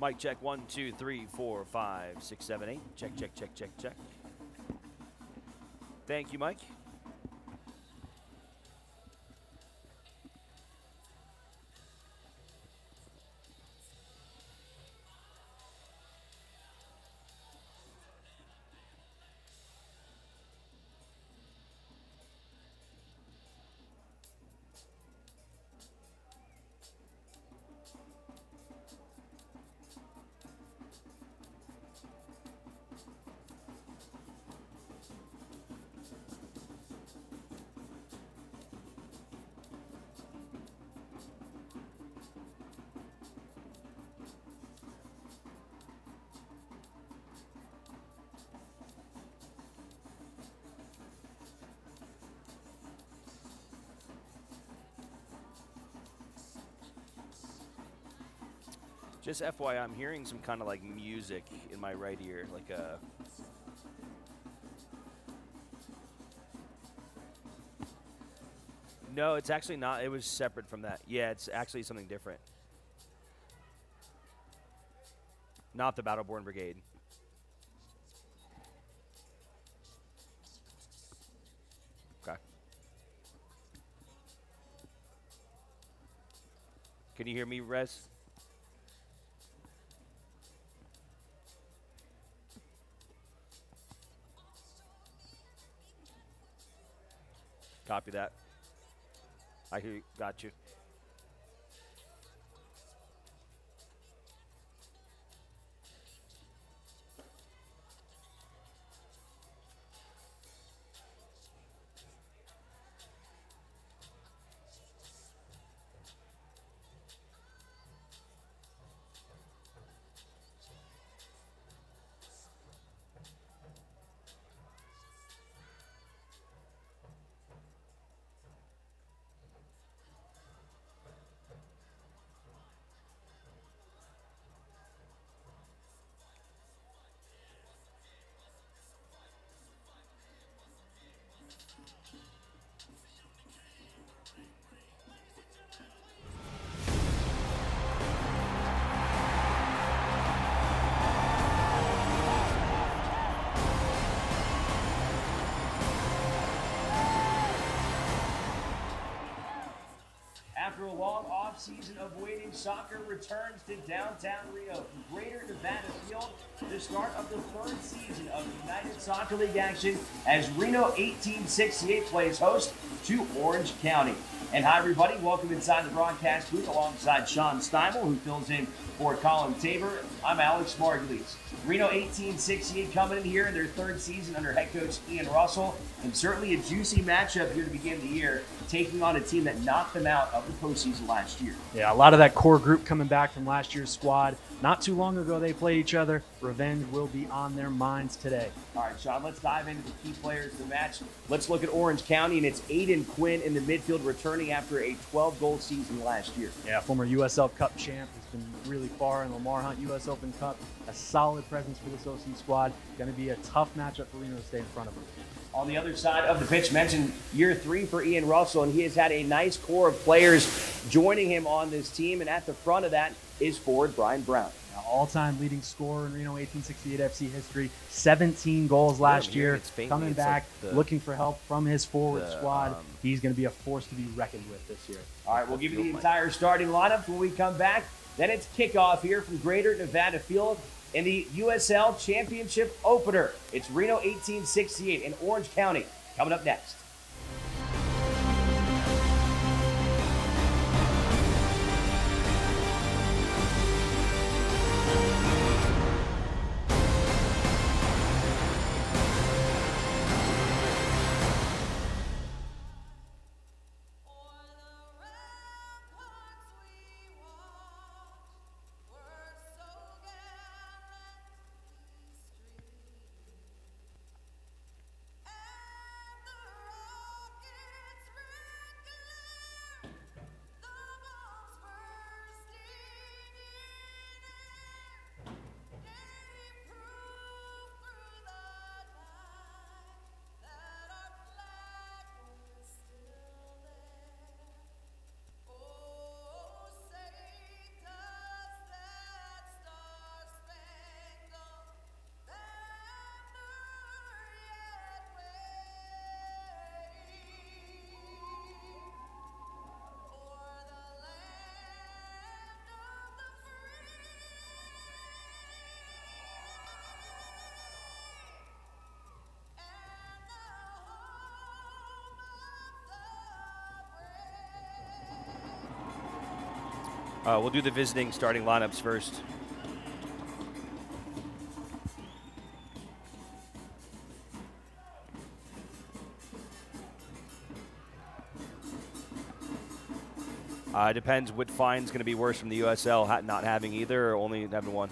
Mic check 1, 2, 3, 4, 5, 6, 7, 8. Check, check, check, check, check. Thank you, Mike. Just FYI, I'm hearing some kind of like music in my right ear, like a. No, it's actually not. It was separate from that. Yeah, it's actually something different. Not the Battleborn Brigade. Okay. Can you hear me, Rez? Copy that. I hear you. Got you. After a long off-season of waiting, soccer returns to downtown Reno from Greater Nevada Field for the start of the third season of United Soccer League action as Reno 1868 plays host to Orange County. And hi, everybody. Welcome inside the broadcast booth alongside Sean Steimel, who fills in for Colin Tabor. I'm Alex Margulies. Reno 1868 coming in here in their third season under head coach Ian Russell, and certainly a juicy matchup here to begin the year, taking on a team that knocked them out of the postseason last year. Yeah, a lot of that core group coming back from last year's squad. Not too long ago they played each other. Revenge will be on their minds today. All right, Sean, let's dive into the key players of the match. Let's look at Orange County, and it's Aidan Quinn in the midfield returning after a 12-goal season last year. Yeah, former USL Cup champ. Has been really far in Lamar Hunt US Open Cup. A solid presence for this OC squad. Going to be a tough matchup for Reno to stay in front of them. On the other side of the pitch, mentioned year 3 for Ian Russell, and he has had a nice core of players joining him on this team, and at the front of that is forward Brian Brown. Now, all-time leading scorer in Reno 1868 FC history, 17 goals last year, coming back, like looking for help from his forward squad. He's going to be a force to be reckoned with this year. All right, we'll give you the entire starting lineup when we come back. Then it's kickoff here from Greater Nevada Field in the USL Championship opener. It's Reno 1868 in Orange County coming up next. We'll do the visiting starting lineups first. Depends what fine's going to be worse from the USL, not having either or only having one.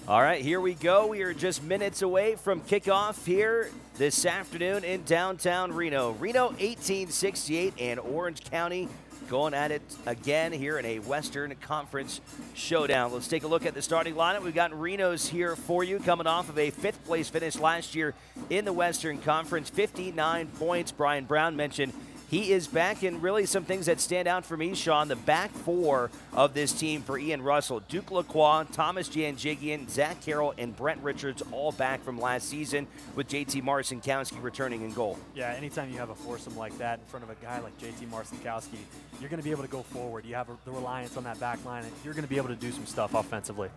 All right, here we go. We are just minutes away from kickoff here this afternoon in downtown Reno. Reno 1868 and Orange County going at it again here in a Western Conference showdown. Let's take a look at the starting lineup. We've got Reno's here for you, coming off of a 5th place finish last year in the Western Conference. 59 points. Brian Brown mentioned he is back, and really some things that stand out for me, Sean, the back four of this team for Ian Russell. Duke Lacroix, Thomas Janjigian, Zach Carroll, and Brent Richards all back from last season, with JT Morrison-Cousy returning in goal. Yeah, anytime you have a foursome like that in front of a guy like JT Morrison-Cousy, you're going to be able to go forward. You have the reliance on that back line, and you're going to be able to do some stuff offensively.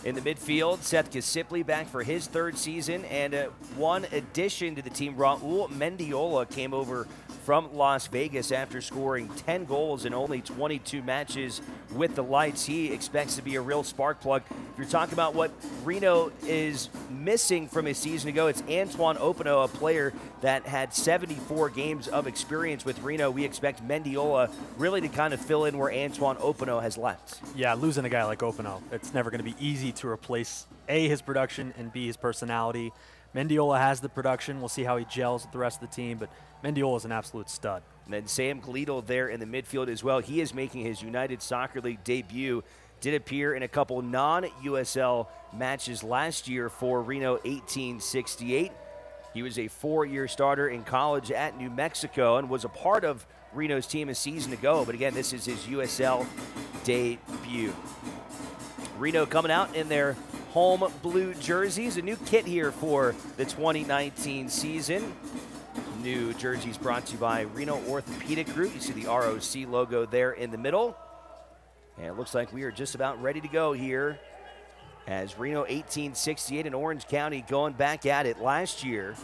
In the midfield, Seth Gasippli back for his 3rd season, and one addition to the team, Raul Mendiola, came over from Las Vegas after scoring 10 goals in only 22 matches with the Lights. He expects to be a real spark plug. If you're talking about what Reno is missing from his season ago, it's Antoine Opino, a player that had 74 games of experience with Reno. We expect Mendiola really to kind of fill in where Antoine Opino has left. Yeah, losing a guy like Opino, it's never going to be easy to replace A, his production, and B, his personality. Mendiola has the production. We'll see how he gels with the rest of the team, but Mendiola is an absolute stud. And then Sam Gleedle there in the midfield as well. He is making his United Soccer League debut. Did appear in a couple non-USL matches last year for Reno 1868. He was a 4-year starter in college at New Mexico and was a part of Reno's team a season ago. But again, this is his USL debut. Reno coming out in their home blue jerseys. A new kit here for the 2019 season. New jerseys brought to you by Reno Orthopedic Group. You see the ROC logo there in the middle. And it looks like we are just about ready to go here as Reno 1868 and Orange County going back at it. Last year,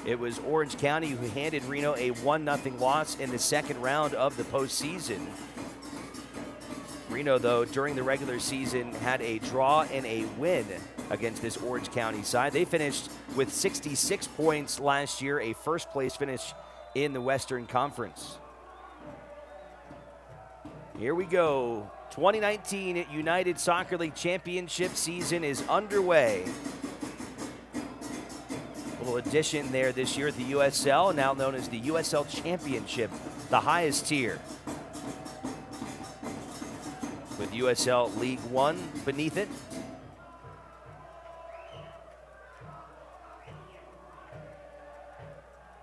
it was Orange County who handed Reno a 1-0 loss in the 2nd round of the postseason. Reno, though, during the regular season had a draw and a win against this Orange County side. They finished with 66 points last year, a 1st place finish in the Western Conference. Here we go. 2019 United Soccer League Championship season is underway. A little addition there this year at the USL, now known as the USL Championship, the highest tier, with USL League One beneath it.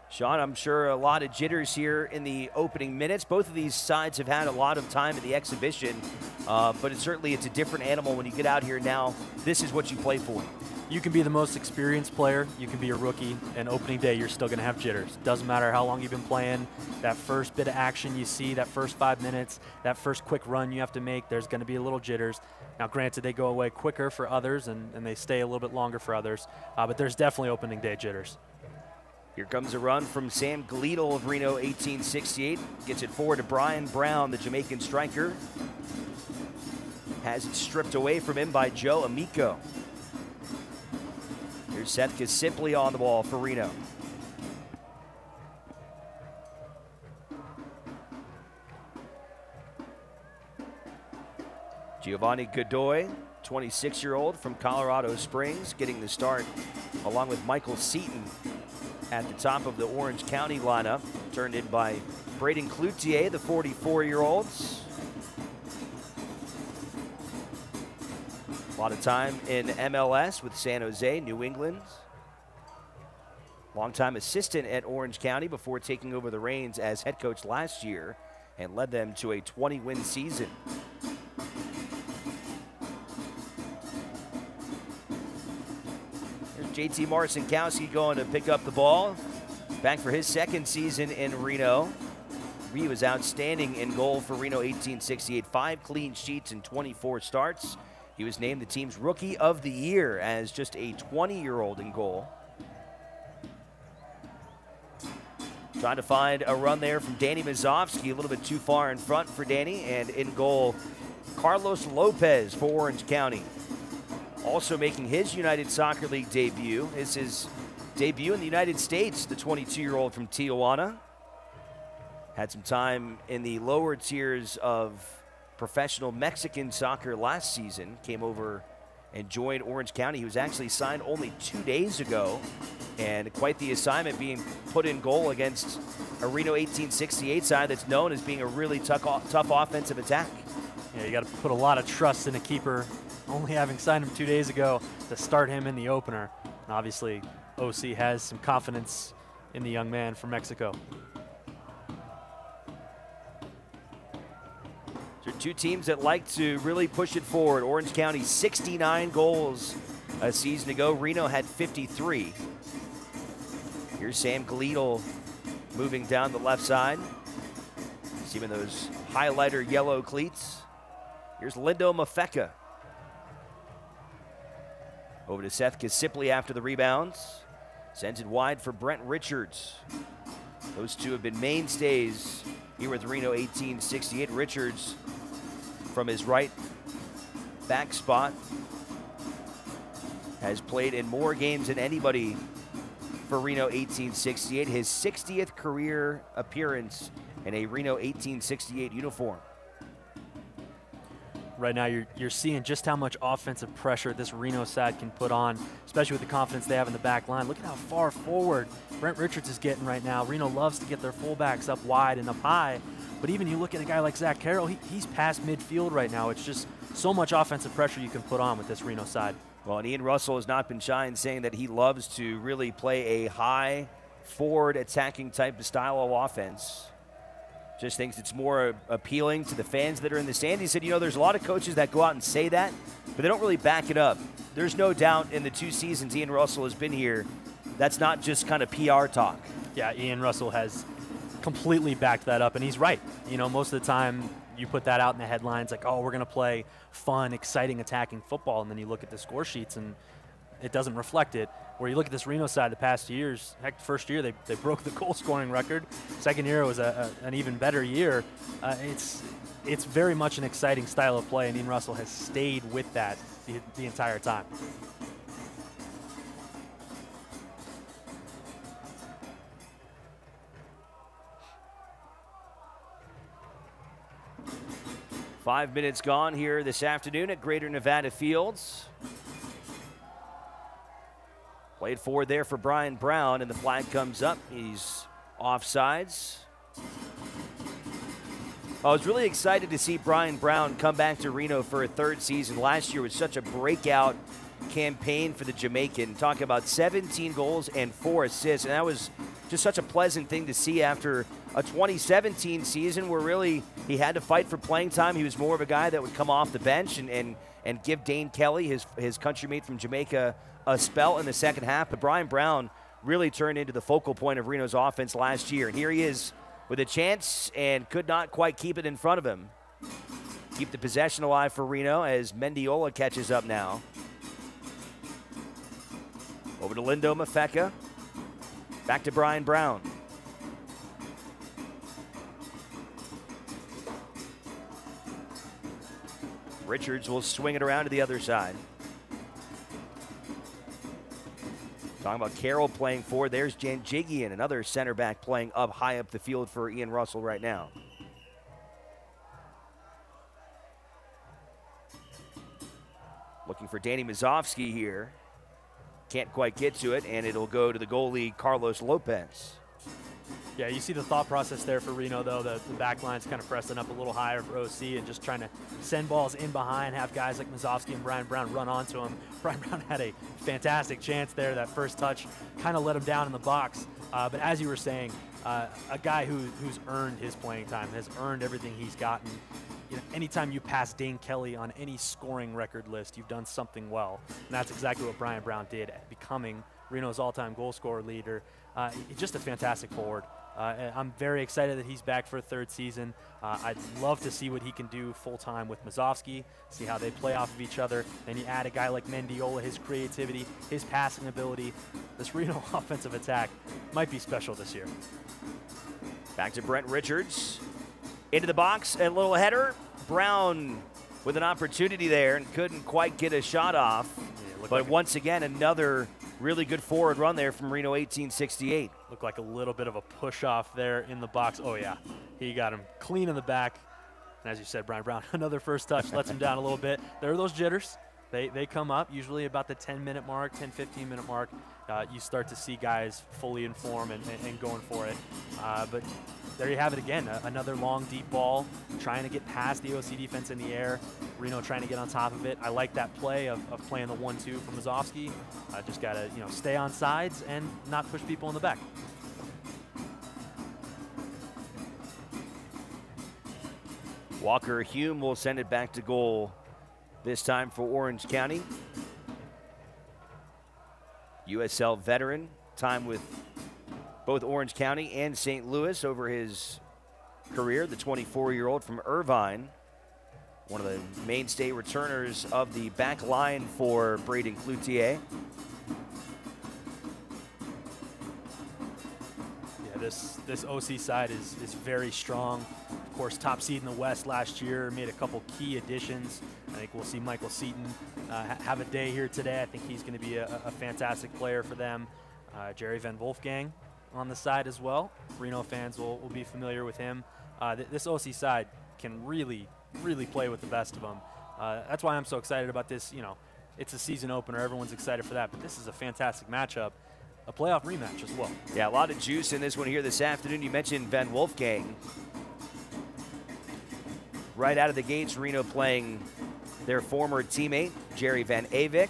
Sean, I'm sure a lot of jitters here in the opening minutes. Both of these sides have had a lot of time at the exhibition, but it's a different animal when you get out here now. This is what you play for. You can be the most experienced player, you can be a rookie, and opening day you're still going to have jitters. Doesn't matter how long you've been playing, that first bit of action you see, that first 5 minutes, that first quick run you have to make, there's going to be a little jitters. Now granted, they go away quicker for others and they stay a little bit longer for others, but there's definitely opening day jitters. Here comes a run from Sam Gleedle of Reno 1868. Gets it forward to Brian Brown, the Jamaican striker. Has it stripped away from him by Joe Amico. Here's Seth Gasippli on the ball for Reno. Giovanni Godoy, 26-year-old from Colorado Springs, getting the start along with Michael Seaton at the top of the Orange County lineup, turned in by Braden Cloutier, the 44-year-olds. lot of time in MLS with San Jose, New England. Longtime assistant at Orange County before taking over the reins as head coach last year and led them to a 20-win season. There's JT Morrison Cousy going to pick up the ball. Back for his second season in Reno. He was outstanding in goal for Reno 1868. 5 clean sheets and 24 starts. He was named the team's Rookie of the Year as just a 20-year-old in goal. Trying to find a run there from Danny Mazovsky, a little bit too far in front for Danny, and in goal, Carlos Lopez for Orange County. Also making his United Soccer League debut. It's his debut in the United States, the 22-year-old from Tijuana. Had some time in the lower tiers of professional Mexican soccer last season. Came over and joined Orange County. He was actually signed only 2 days ago, and quite the assignment being put in goal against a Reno 1868 side that's known as being a really tough offensive attack. Yeah, you got to put a lot of trust in a keeper, only having signed him 2 days ago to start him in the opener. And obviously, OC has some confidence in the young man from Mexico. So two teams that like to really push it forward. Orange County, 69 goals a season ago. Reno had 53. Here's Sam Gleedle moving down the left side. See him in those highlighter yellow cleats. Here's Lindo Mafeka. Over to Seth Kasipley after the rebounds. Sends it wide for Brent Richards. Those two have been mainstays here with Reno 1868. Richards from his right back spot has played in more games than anybody for Reno 1868. His 60th career appearance in a Reno 1868 uniform. Right now, you're seeing just how much offensive pressure this Reno side can put on, especially with the confidence they have in the back line. Look at how far forward Brent Richards is getting right now. Reno loves to get their fullbacks up wide and up high, but even you look at a guy like Zach Carroll, he's past midfield right now. It's just so much offensive pressure you can put on with this Reno side. Well, and Ian Russell has not been shy in saying that he loves to really play a high forward attacking type of style of offense. Just thinks it's more appealing to the fans that are in the stands. He said, you know, there's a lot of coaches that go out and say that, but they don't really back it up. There's no doubt in the 2 seasons Ian Russell has been here, that's not just kind of PR talk. Yeah, Ian Russell has completely backed that up, and he's right. You know, most of the time you put that out in the headlines like, oh, we're going to play fun, exciting, attacking football, and then you look at the score sheets and it doesn't reflect it. Where you look at this Reno side the past years, heck, first year they broke the goal scoring record. Second year was an even better year. It's very much an exciting style of play, and Ian Russell has stayed with that the entire time. Five minutes gone here this afternoon at Greater Nevada Fields. Played forward there for Brian Brown, and the flag comes up. He's offsides. I was really excited to see Brian Brown come back to Reno for a 3rd season. Last year was such a breakout campaign for the Jamaican. Talking about 17 goals and 4 assists, and that was just such a pleasant thing to see after a 2017 season where really he had to fight for playing time. He was more of a guy that would come off the bench and give Dane Kelly, his countrymate from Jamaica, a spell in the second half. But Brian Brown really turned into the focal point of Reno's offense last year. And here he is with a chance and could not quite keep it in front of him. Keep the possession alive for Reno as Mendiola catches up now. Over to Lindo Mafeka. Back to Brian Brown. Richards will swing it around to the other side. Talking about Carroll playing forward. There's Janjigian, another center back playing up high up the field for Ian Russell right now. Looking for Danny Mazovsky here. Can't quite get to it, and it'll go to the goalie, Carlos Lopez. Yeah, you see the thought process there for Reno, though. The back line's kind of pressing up a little higher for OC and just trying to send balls in behind, have guys like Mazovsky and Brian Brown run onto him. Brian Brown had a fantastic chance there. That first touch kind of let him down in the box. But as you were saying, a guy who's earned his playing time, has earned everything he's gotten. You know, anytime you pass Dane Kelly on any scoring record list, you've done something well. And that's exactly what Brian Brown did, becoming Reno's all-time goal scorer leader. Just a fantastic forward. I'm very excited that he's back for a third season. I'd love to see what he can do full-time with Mazovsky, see how they play off of each other. Then you add a guy like Mendiola, his creativity, his passing ability. This Reno offensive attack might be special this year. Back to Brent Richards. Into the box, a little header. Brown with an opportunity there and couldn't quite get a shot off. Yeah, but like once again, another really good forward run there from Reno 1868. Looked like a little bit of a push-off there in the box. Oh, yeah. He got him clean in the back. And as you said, Brian Brown, another first touch lets him down a little bit. There are those jitters. They come up usually about the 10-minute mark, 10, 15-minute mark. You start to see guys fully in form and going for it. But there you have it again, another long, deep ball, trying to get past the OC defense in the air. Reno trying to get on top of it. I like that play of playing the 1-2 from Mazovsky. Just got to stay on sides and not push people in the back. Walker Hume will send it back to goal, this time for Orange County. USL veteran, time with both Orange County and St. Louis over his career. The 24-year-old from Irvine, one of the mainstay returners of the back line for Braden Cloutier. Yeah, this OC side is very strong. Of course, top seed in the West last year, made a couple key additions. I think we'll see Michael Seaton have a day here today. I think he's going to be a fantastic player for them. Jerry Van Wolfgang on the side as well. Reno fans will be familiar with him. This OC side can really play with the best of them. That's why I'm so excited about this. It's a season opener. Everyone's excited for that. But this is a fantastic matchup, a playoff rematch as well. Yeah, a lot of juice in this one here this afternoon. You mentioned Van Wolfgang. Right out of the gates, Reno playing their former teammate, Jerry Van Avik.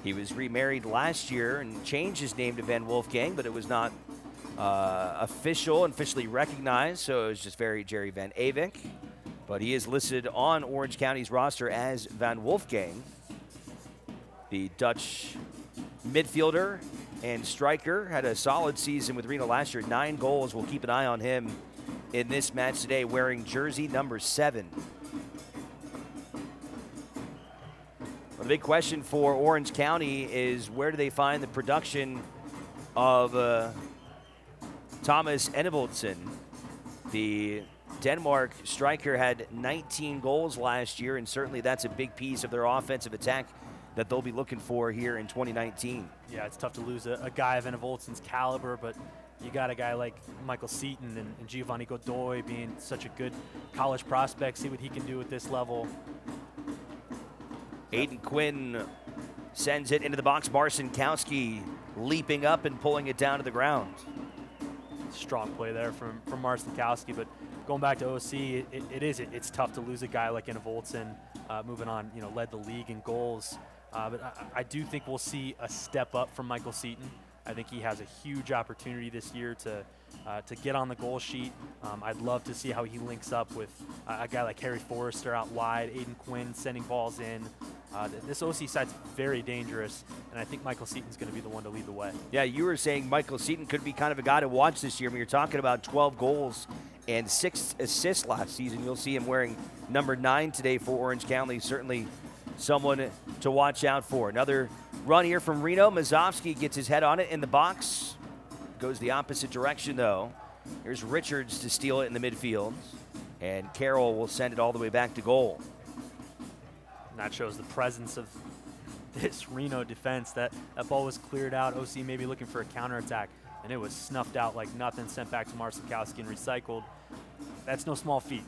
He was remarried last year and changed his name to Van Wolfgang, but it was not officially recognized, so it was just Jerry Van Avik. But he is listed on Orange County's roster as Van Wolfgang. The Dutch midfielder and striker had a solid season with Reno last year, 9 goals. We'll keep an eye on him in this match today, wearing jersey number 7. The big question for Orange County is, where do they find the production of Thomas Enevoldsen? The Denmark striker had 19 goals last year, and certainly that's a big piece of their offensive attack that they'll be looking for here in 2019. Yeah, it's tough to lose a guy of Enevoldsen's caliber, but you got a guy like Michael Seaton and Giovanni Godoy being such a good college prospect. See what he can do at this level. Aidan Quinn sends it into the box. Morrison Cousy leaping up and pulling it down to the ground. Strong play there from Morrison Cousy, but going back to OC, it's tough to lose a guy like Enevoldsen, moving on, led the league in goals. But I do think we'll see a step up from Michael Seaton. I think he has a huge opportunity this year to get on the goal sheet. I'd love to see how he links up with a guy like Harry Forrester out wide, Aidan Quinn sending balls in. This OC side's very dangerous, and I think Michael Seaton's going to be the one to lead the way. Yeah, you were saying Michael Seaton could be kind of a guy to watch this year. When you're talking about 12 goals and 6 assists last season, you'll see him wearing number 9 today for Orange County. Certainly someone to watch out for. Another run here from Reno. Mazovsky gets his head on it in the box. Goes the opposite direction, though. Here's Richards to steal it in the midfield. And Carroll will send it all the way back to goal. And that shows the presence of this Reno defense. That ball was cleared out. OC maybe looking for a counterattack. and it was snuffed out like nothing, sent back to Morrison Cousy and recycled. That's no small feat.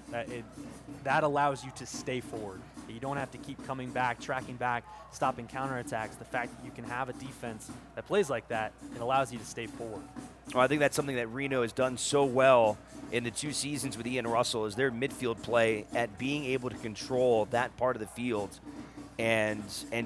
That allows you to stay forward. You don't have to keep coming back, tracking back, stopping counterattacks. The fact that you can have a defense that plays like that, it allows you to stay forward. Well, I think that's something that Reno has done so well in the 2 seasons with Ian Russell, is their midfield play at being able to control that part of the field and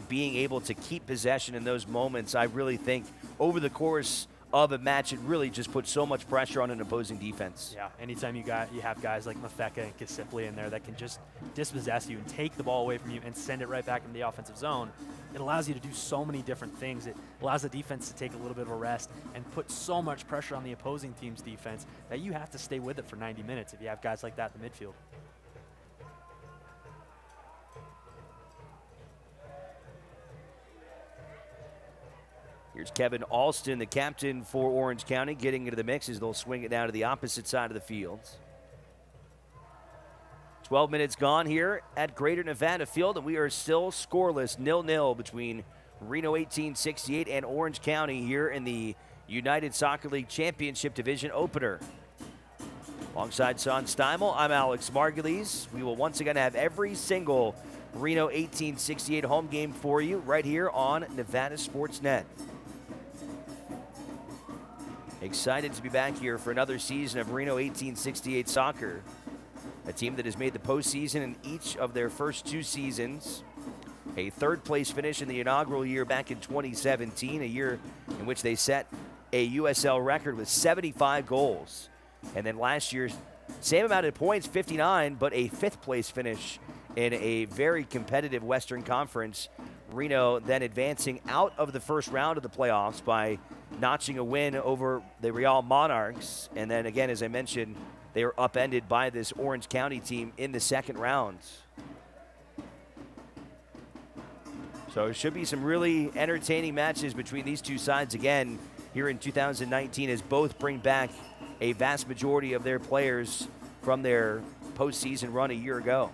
being able to keep possession in those moments. I really think over the course of a match, it really just puts so much pressure on an opposing defense. Yeah, anytime you have guys like Mafeka and Kisipli in there that can just dispossess you and take the ball away from you and send it right back into the offensive zone, it allows you to do so many different things. It allows the defense to take a little bit of a rest and put so much pressure on the opposing team's defense that you have to stay with it for 90 minutes if you have guys like that in the midfield. Here's Kevin Alston, the captain for Orange County, getting into the mix as they'll swing it down to the opposite side of the field. 12 minutes gone here at Greater Nevada Field, and we are still scoreless, 0-0 between Reno 1868 and Orange County here in the United Soccer League Championship Division opener. Alongside Sean Steimel, I'm Alex Margulies. We will once again have every single Reno 1868 home game for you right here on Nevada Sports Net. Excited to be back here for another season of Reno 1868 soccer. A team that has made the postseason in each of their first 2 seasons. A 3rd place finish in the inaugural year back in 2017, a year in which they set a USL record with 75 goals. And then last year, same amount of points, 59, but a 5th place finish in a very competitive Western Conference. Reno then advancing out of the first round of the playoffs by notching a win over the Real Monarchs. And then again, as I mentioned, they were upended by this Orange County team in the 2nd round. So it should be some really entertaining matches between these 2 sides again here in 2019, as both bring back a vast majority of their players from their postseason run a year ago.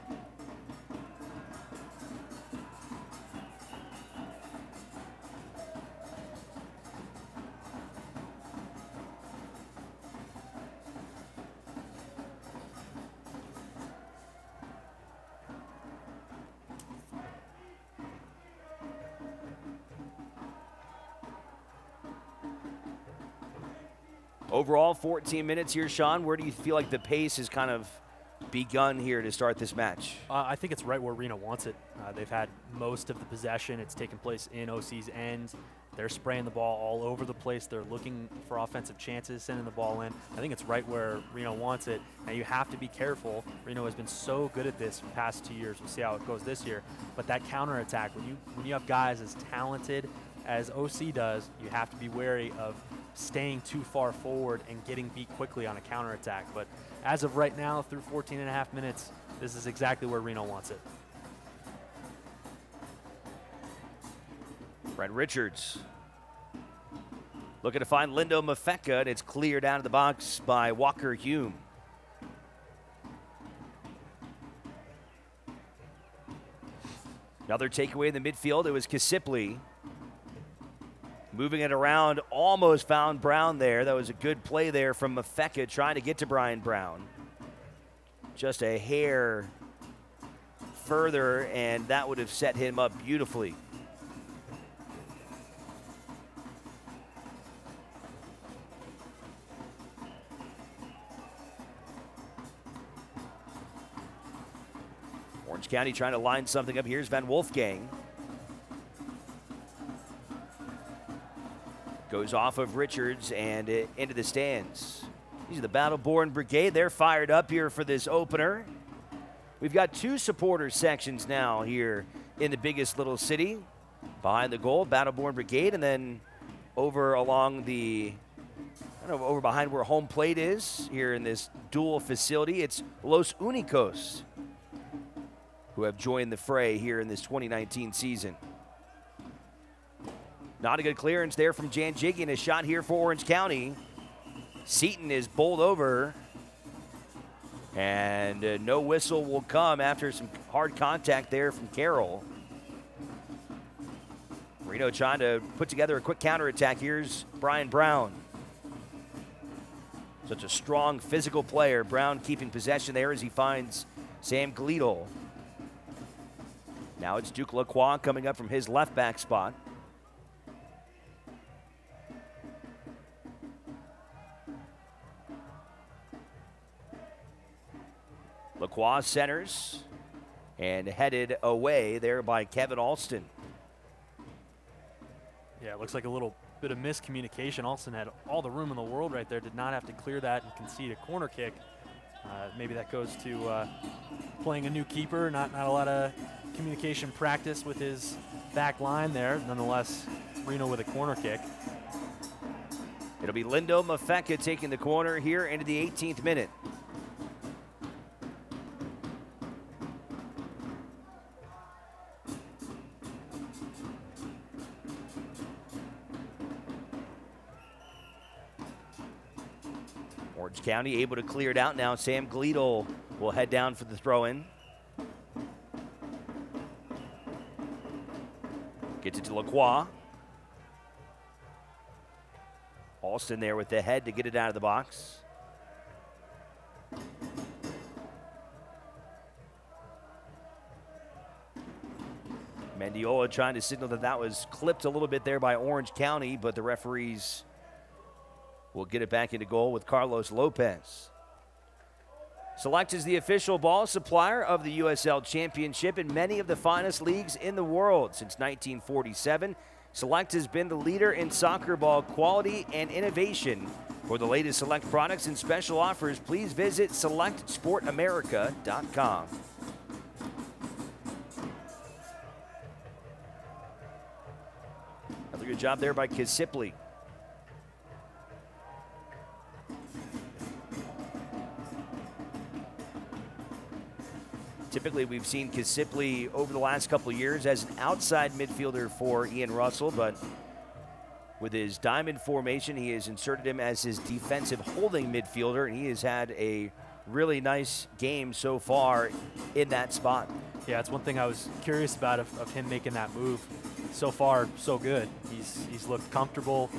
Overall, 14 minutes here, Sean. Where do you feel like the pace has kind of begun here to start this match? I think it's right where Reno wants it. They've had most of the possession. It's taken place in OC's end. They're spraying the ball all over the place. They're looking for offensive chances, sending the ball in. I think it's right where Reno wants it. Now, you have to be careful. Reno has been so good at this for the past 2 years. We'll see how it goes this year. But that counterattack, when you have guys as talented as OC does, you have to be wary of staying too far forward and getting beat quickly on a counterattack. But as of right now, through 14.5 minutes, this is exactly where Reno wants it. Brent Richards looking to find Lindo Mafeka, and it's cleared out of the box by Walker Hume. Another takeaway in the midfield, it was Kisipli. Moving it around, almost found Brown there. That was a good play there from Mafeka trying to get to Brian Brown. Just a hair further, and that would have set him up beautifully. Orange County trying to line something up. Here's Van Wolfgang. Goes off of Richards and into the stands. These are the Battle-Born Brigade. They're fired up here for this opener. We've got 2 supporter sections now here in the biggest little city. Behind the goal, Battle-Born Brigade, and then over along the, over behind where home plate is here in this dual facility, it's Los Unicos, who have joined the fray here in this 2019 season. Not a good clearance there from Jan Jiggy, and a shot here for Orange County. Seaton is bowled over, and no whistle will come after some hard contact there from Carroll. Reno trying to put together a quick counterattack. Here's Brian Brown. Such a strong physical player. Brown keeping possession there as he finds Sam Gleadle. Now it's Duke Lacroix coming up from his left back spot. Lacroix centers and headed away there by Kevin Alston. Yeah, it looks like a little bit of miscommunication. Alston had all the room in the world right there, did not have to clear that and concede a corner kick. Maybe that goes to playing a new keeper, not a lot of communication practice with his back line there. Nonetheless, Reno with a corner kick. It'll be Lindo Mafeka taking the corner here into the 18th minute. Orange County able to clear it out now. Sam Gleadle will head down for the throw-in. Gets it to Lacroix. Alston there with the head to get it out of the box. Mendiola trying to signal that that was clipped a little bit there by Orange County, but the referees will get it back into goal with Carlos Lopez. Select is the official ball supplier of the USL Championship in many of the finest leagues in the world. Since 1947, Select has been the leader in soccer ball quality and innovation. For the latest Select products and special offers, please visit selectsportamerica.com. Another good job there by Kisipli. Typically, we've seen Kisipli over the last couple of years as an outside midfielder for Ian Russell, but with his diamond formation, he has inserted him as his defensive holding midfielder, and he has had a really nice game so far in that spot. Yeah, it's one thing I was curious about of him making that move. So far, so good. He's looked comfortable.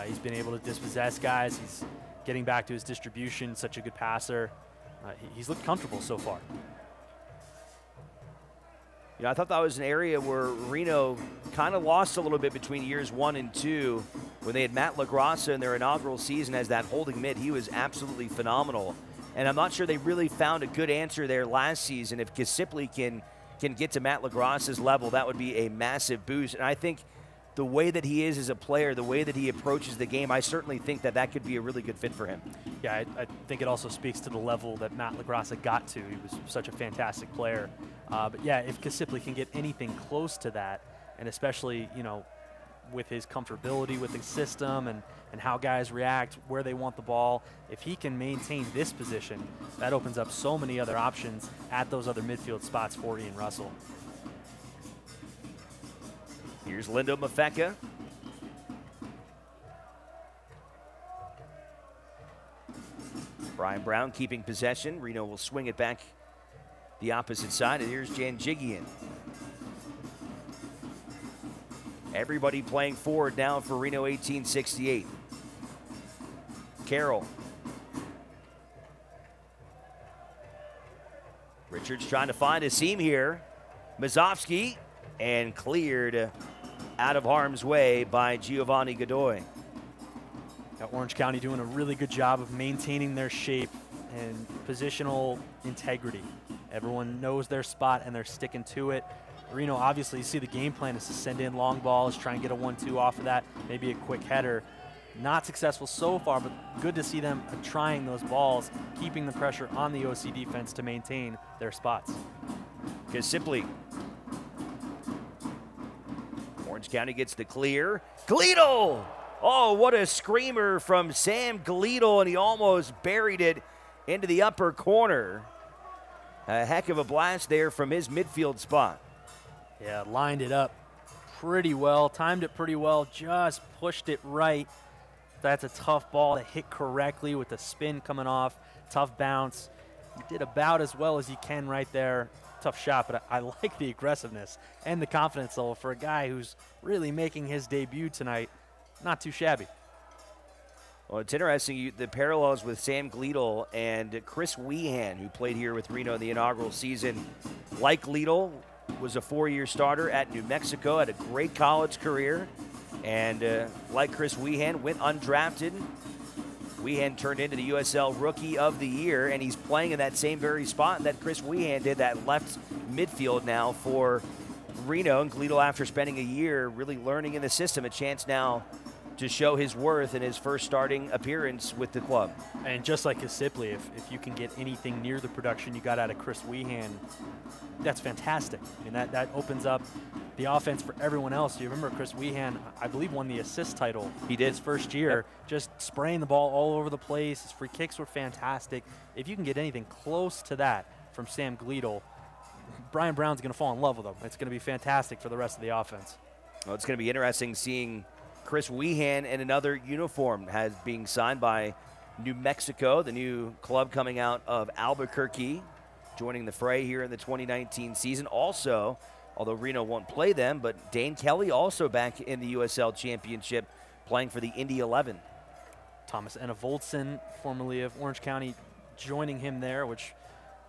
He's been able to dispossess guys. He's getting back to his distribution, such a good passer. He's looked comfortable so far. You know, I thought that was an area where Reno kind of lost a little bit between years 1 and 2 when they had Matt LaGrassa in their inaugural season as that holding mid. He was absolutely phenomenal. And I'm not sure they really found a good answer there last season. If Kisipli can get to Matt LaGrassa's level, that would be a massive boost. And I think the way that he is as a player, the way that he approaches the game, I certainly think that that could be a really good fit for him. Yeah, I think it also speaks to the level that Matt LaGrassa got to. He was such a fantastic player. But yeah, if Kisipli can get anything close to that, and especially, you know, with his comfortability with the system and how guys react, where they want the ball, if he can maintain this position, that opens up so many other options at those other midfield spots for Ian Russell. Here's Lindo Mafeka. Brian Brown keeping possession. Reno will swing it back the opposite side, and here's Janjigian. Everybody playing forward now for Reno 1868. Carroll. Richards trying to find a seam here. Mazovsky, and cleared out of harm's way by Giovanni Godoy. Orange County doing a really good job of maintaining their shape and positional integrity. Everyone knows their spot and they're sticking to it. Reno, obviously, you see the game plan is to send in long balls, try and get a 1-2 off of that, maybe a quick header. Not successful so far, but good to see them trying those balls, keeping the pressure on the OC defense to maintain their spots. Kisipli. Orange County gets the clear. Gleadle! Oh, what a screamer from Sam Gleadle, and he almost buried it into the upper corner. A heck of a blast there from his midfield spot. Yeah, lined it up pretty well, timed it pretty well, just pushed it right. That's a tough ball to hit correctly with the spin coming off, tough bounce. You did about as well as you can right there. Tough shot, but I like the aggressiveness and the confidence level for a guy who's really making his debut tonight. Not too shabby. Well, it's interesting, the parallels with Sam Gleadle and Chris Wehan, who played here with Reno in the inaugural season. Like Gleadle, was a 4-year starter at New Mexico, had a great college career, and like Chris Wehan, went undrafted. Wehan turned into the USL Rookie of the Year, and he's playing in that same very spot that Chris Wehan did, that left midfield now for Reno. And Gleadle, after spending a year really learning in the system, a chance now to show his worth in his first starting appearance with the club. And just like Kisipli, if you can get anything near the production you got out of Chris Wehan, that's fantastic. I mean, that opens up the offense for everyone else. You remember Chris Wehan, I believe, won the assist title. He did. His first year, Yep. Just spraying the ball all over the place. His free kicks were fantastic. If you can get anything close to that from Sam Gleadle, Brian Brown's going to fall in love with him. It's going to be fantastic for the rest of the offense. Well, it's going to be interesting seeing Chris Wehan in another uniform, has being signed by New Mexico, the new club coming out of Albuquerque, joining the fray here in the 2019 season. Also, although Reno won't play them, but Dane Kelly also back in the USL Championship, playing for the Indy 11. Thomas Enevoldsen, formerly of Orange County, joining him there, which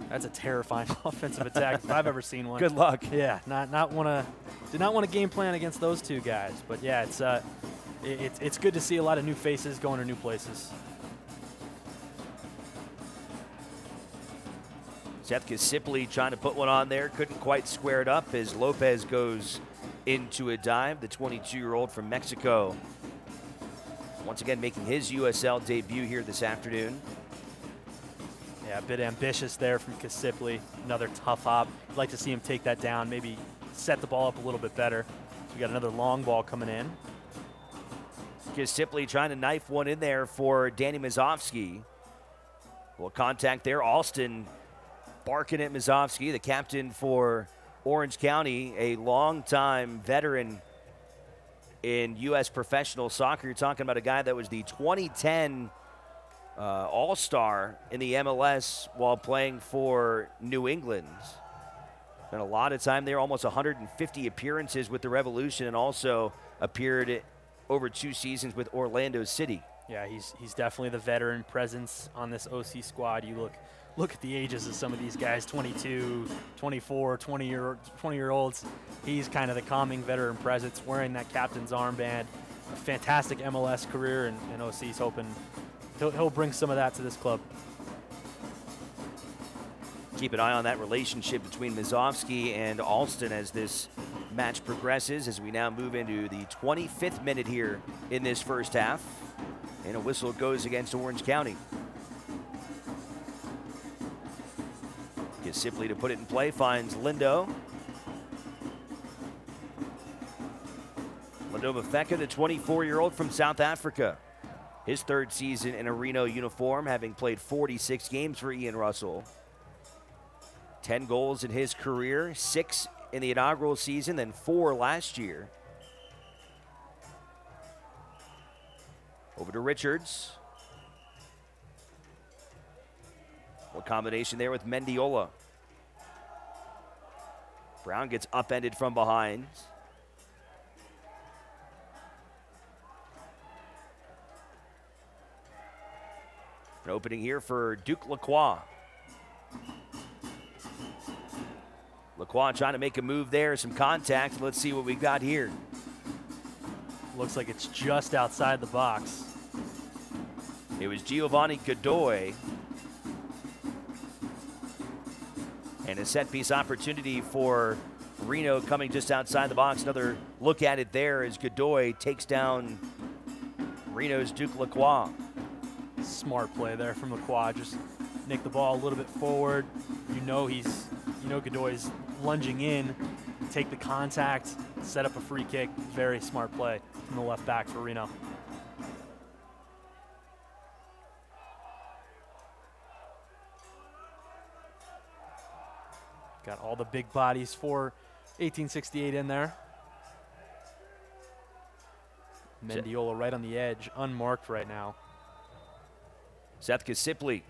that's a terrifying offensive attack if I've ever seen one. Good luck. Yeah, did not want to game plan against those two guys. But yeah, it's good to see a lot of new faces going to new places. Seth Kisipli trying to put one on there, couldn't quite square it up as Lopez goes into a dive, the 22-year-old from Mexico. Once again making his USL debut here this afternoon. Yeah, a bit ambitious there from Kisipli. Another tough hop. I'd like to see him take that down, maybe set the ball up a little bit better. So we got another long ball coming in. Kisipli trying to knife one in there for Danny Mazovsky. Well, contact there. Alston barking at Mazovsky, the captain for Orange County, a longtime veteran in U.S. professional soccer. You're talking about a guy that was the 2010 All-Star in the MLS while playing for New England. Spent a lot of time there, almost 150 appearances with the Revolution, and also appeared over 2 seasons with Orlando City. Yeah, he's definitely the veteran presence on this OC squad. You look at the ages of some of these guys, 22, 24, 20-year-olds. He's kind of the calming veteran presence, wearing that captain's armband. A fantastic MLS career, and OC's hoping he'll bring some of that to this club. Keep an eye on that relationship between Mazovsky and Alston as this match progresses, as we now move into the 25th minute here in this first half. And a whistle goes against Orange County. Kisipli to put it in play, finds Lindo. Lindo Mafeka, the 24-year-old from South Africa. His 3rd season in a Reno uniform, having played 46 games for Ian Russell. 10 goals in his career, 6 in the inaugural season, then 4 last year. Over to Richards. What combination there with Mendiola. Brown gets upended from behind. An opening here for Duke Lacroix. Lacroix trying to make a move there, some contact. Let's see what we got here. Looks like it's just outside the box. It was Giovanni Godoy. And a set-piece opportunity for Reno coming just outside the box. Another look at it there as Godoy takes down Reno's Duke Lacroix. Smart play there from Lacroix. Just nick the ball a little bit forward. You know Godoy's lunging in, take the contact, set up a free kick. Very smart play from the left back for Reno. Got all the big bodies for 1868 in there. Mendiola right on the edge, unmarked right now. Seth Kisipli.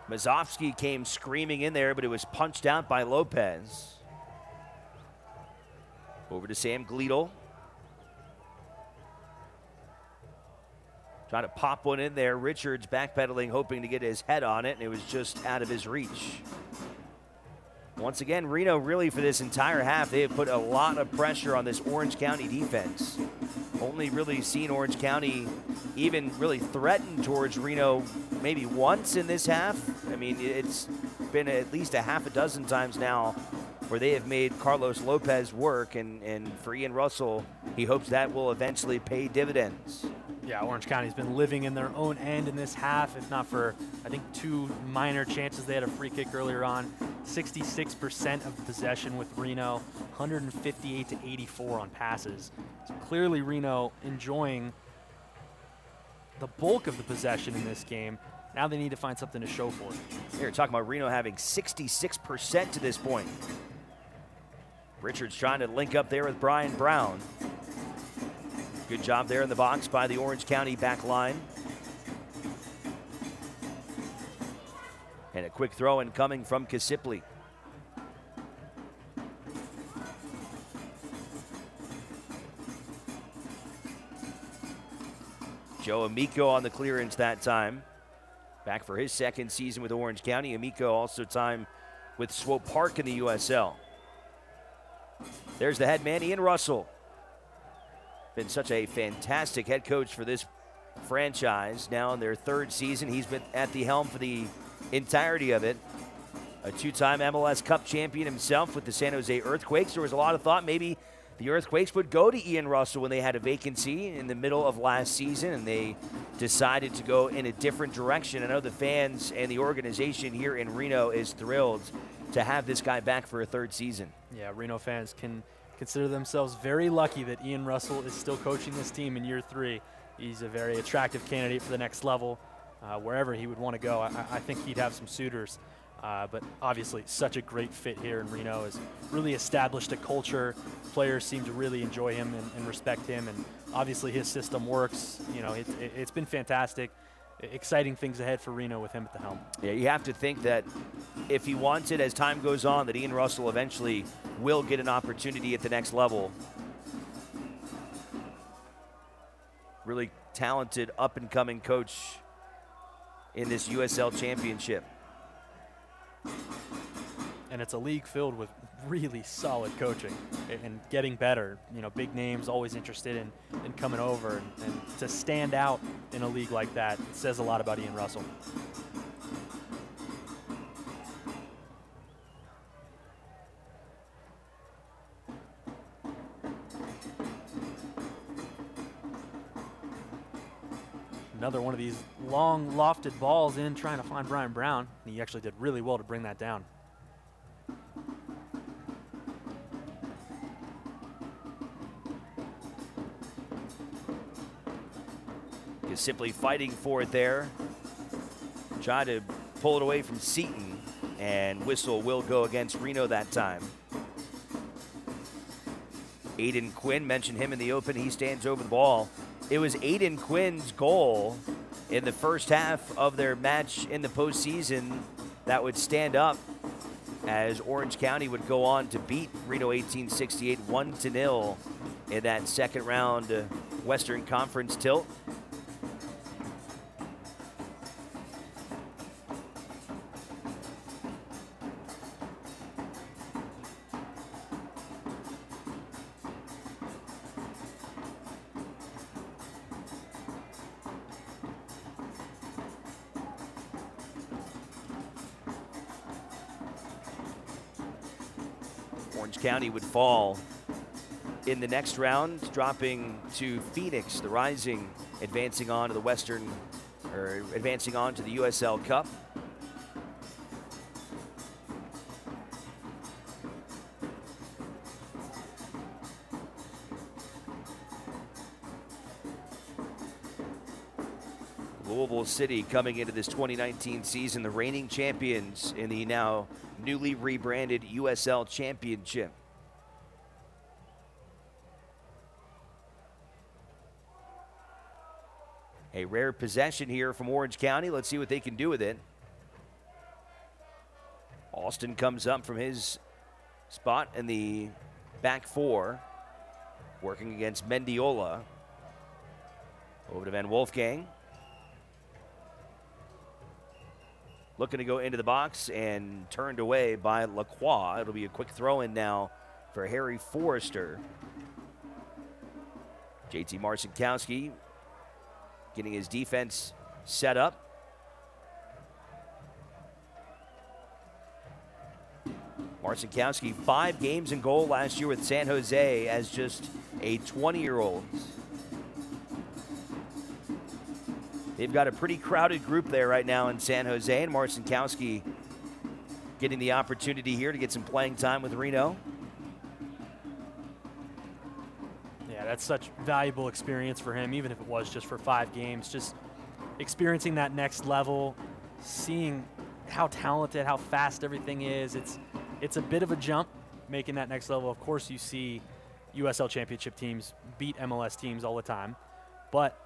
Mazovsky came screaming in there, but it was punched out by Lopez. Over to Sam Gleadle. Trying to pop one in there. Richards backpedaling, hoping to get his head on it, and it was just out of his reach. Once again, Reno really for this entire half, they have put a lot of pressure on this Orange County defense. Only really seen Orange County even really threaten towards Reno maybe once in this half. I mean, it's been at least a half a dozen times now where they have made Carlos Lopez work, and for Ian Russell, he hopes that will eventually pay dividends. Yeah, Orange County's been living in their own end in this half, if not for, I think, 2 minor chances. They had a free kick earlier on. 66% of the possession with Reno, 158 to 84 on passes. So clearly Reno enjoying the bulk of the possession in this game. Now they need to find something to show for it. You're talking about Reno having 66% to this point. Richards trying to link up there with Brian Brown. Good job there in the box by the Orange County back line. And a quick throw in coming from Kisipli. Joe Amico on the clearance that time. Back for his second season with Orange County. Amico also time with Swope Park in the USL. There's the head man, Ian Russell. Been such a fantastic head coach for this franchise. Now in their 3rd season, he's been at the helm for the entirety of it. A 2-time MLS Cup champion himself with the San Jose Earthquakes. There was a lot of thought maybe the Earthquakes would go to Ian Russell when they had a vacancy in the middle of last season, and they decided to go in a different direction. I know the fans and the organization here in Reno is thrilled to have this guy back for a 3rd season. Yeah, Reno fans can consider themselves very lucky that Ian Russell is still coaching this team in year 3. He's a very attractive candidate for the next level. Wherever he would want to go, I think he'd have some suitors. But obviously, such a great fit here in Reno. Has really established a culture. Players seem to really enjoy him and respect him. And obviously, his system works. You know, it's been fantastic. Exciting things ahead for Reno with him at the helm. Yeah, you have to think that if he wants it as time goes on, that Ian Russell eventually will get an opportunity at the next level. Really talented, up-and-coming coach in this USL championship. And it's a league filled with really solid coaching and getting better. You know, big names always interested in coming over, and to stand out in a league like that, it says a lot about Ian Russell. Another one of these long lofted balls in, trying to find Brian Brown. He actually did really well to bring that down. Is simply fighting for it there. Try to pull it away from Seaton, and whistle will go against Reno that time. Aidan Quinn, mentioned him in the open. He stands over the ball. It was Aidan Quinn's goal in the first half of their match in the postseason that would stand up as Orange County would go on to beat Reno 1868 1-0 in that second round Western Conference tilt. Orange County would fall in the next round, dropping to Phoenix, the Rising, advancing on to the Western, or advancing on to the USL Cup. Louisville City coming into this 2019 season, the reigning champions in the now newly rebranded USL Championship. A rare possession here from Orange County. Let's see what they can do with it. Austin comes up from his spot in the back 4, working against Mendiola. Over to Van Wolfgang. looking to go into the box and turned away by Lacroix. It'll be a quick throw in now for Harry Forrester. JT Morrison Cousy getting his defense set up. Morrison Cousy, 5 games in goal last year with San Jose as just a 20-year-old. They've got a pretty crowded group there right now in San Jose, and Morrison Cousy getting the opportunity here to get some playing time with Reno. Yeah, that's such valuable experience for him, even if it was just for 5 games. Just experiencing that next level, seeing how talented, how fast everything is. It's a bit of a jump making that next level. Of course, you see USL Championship teams beat MLS teams all the time, but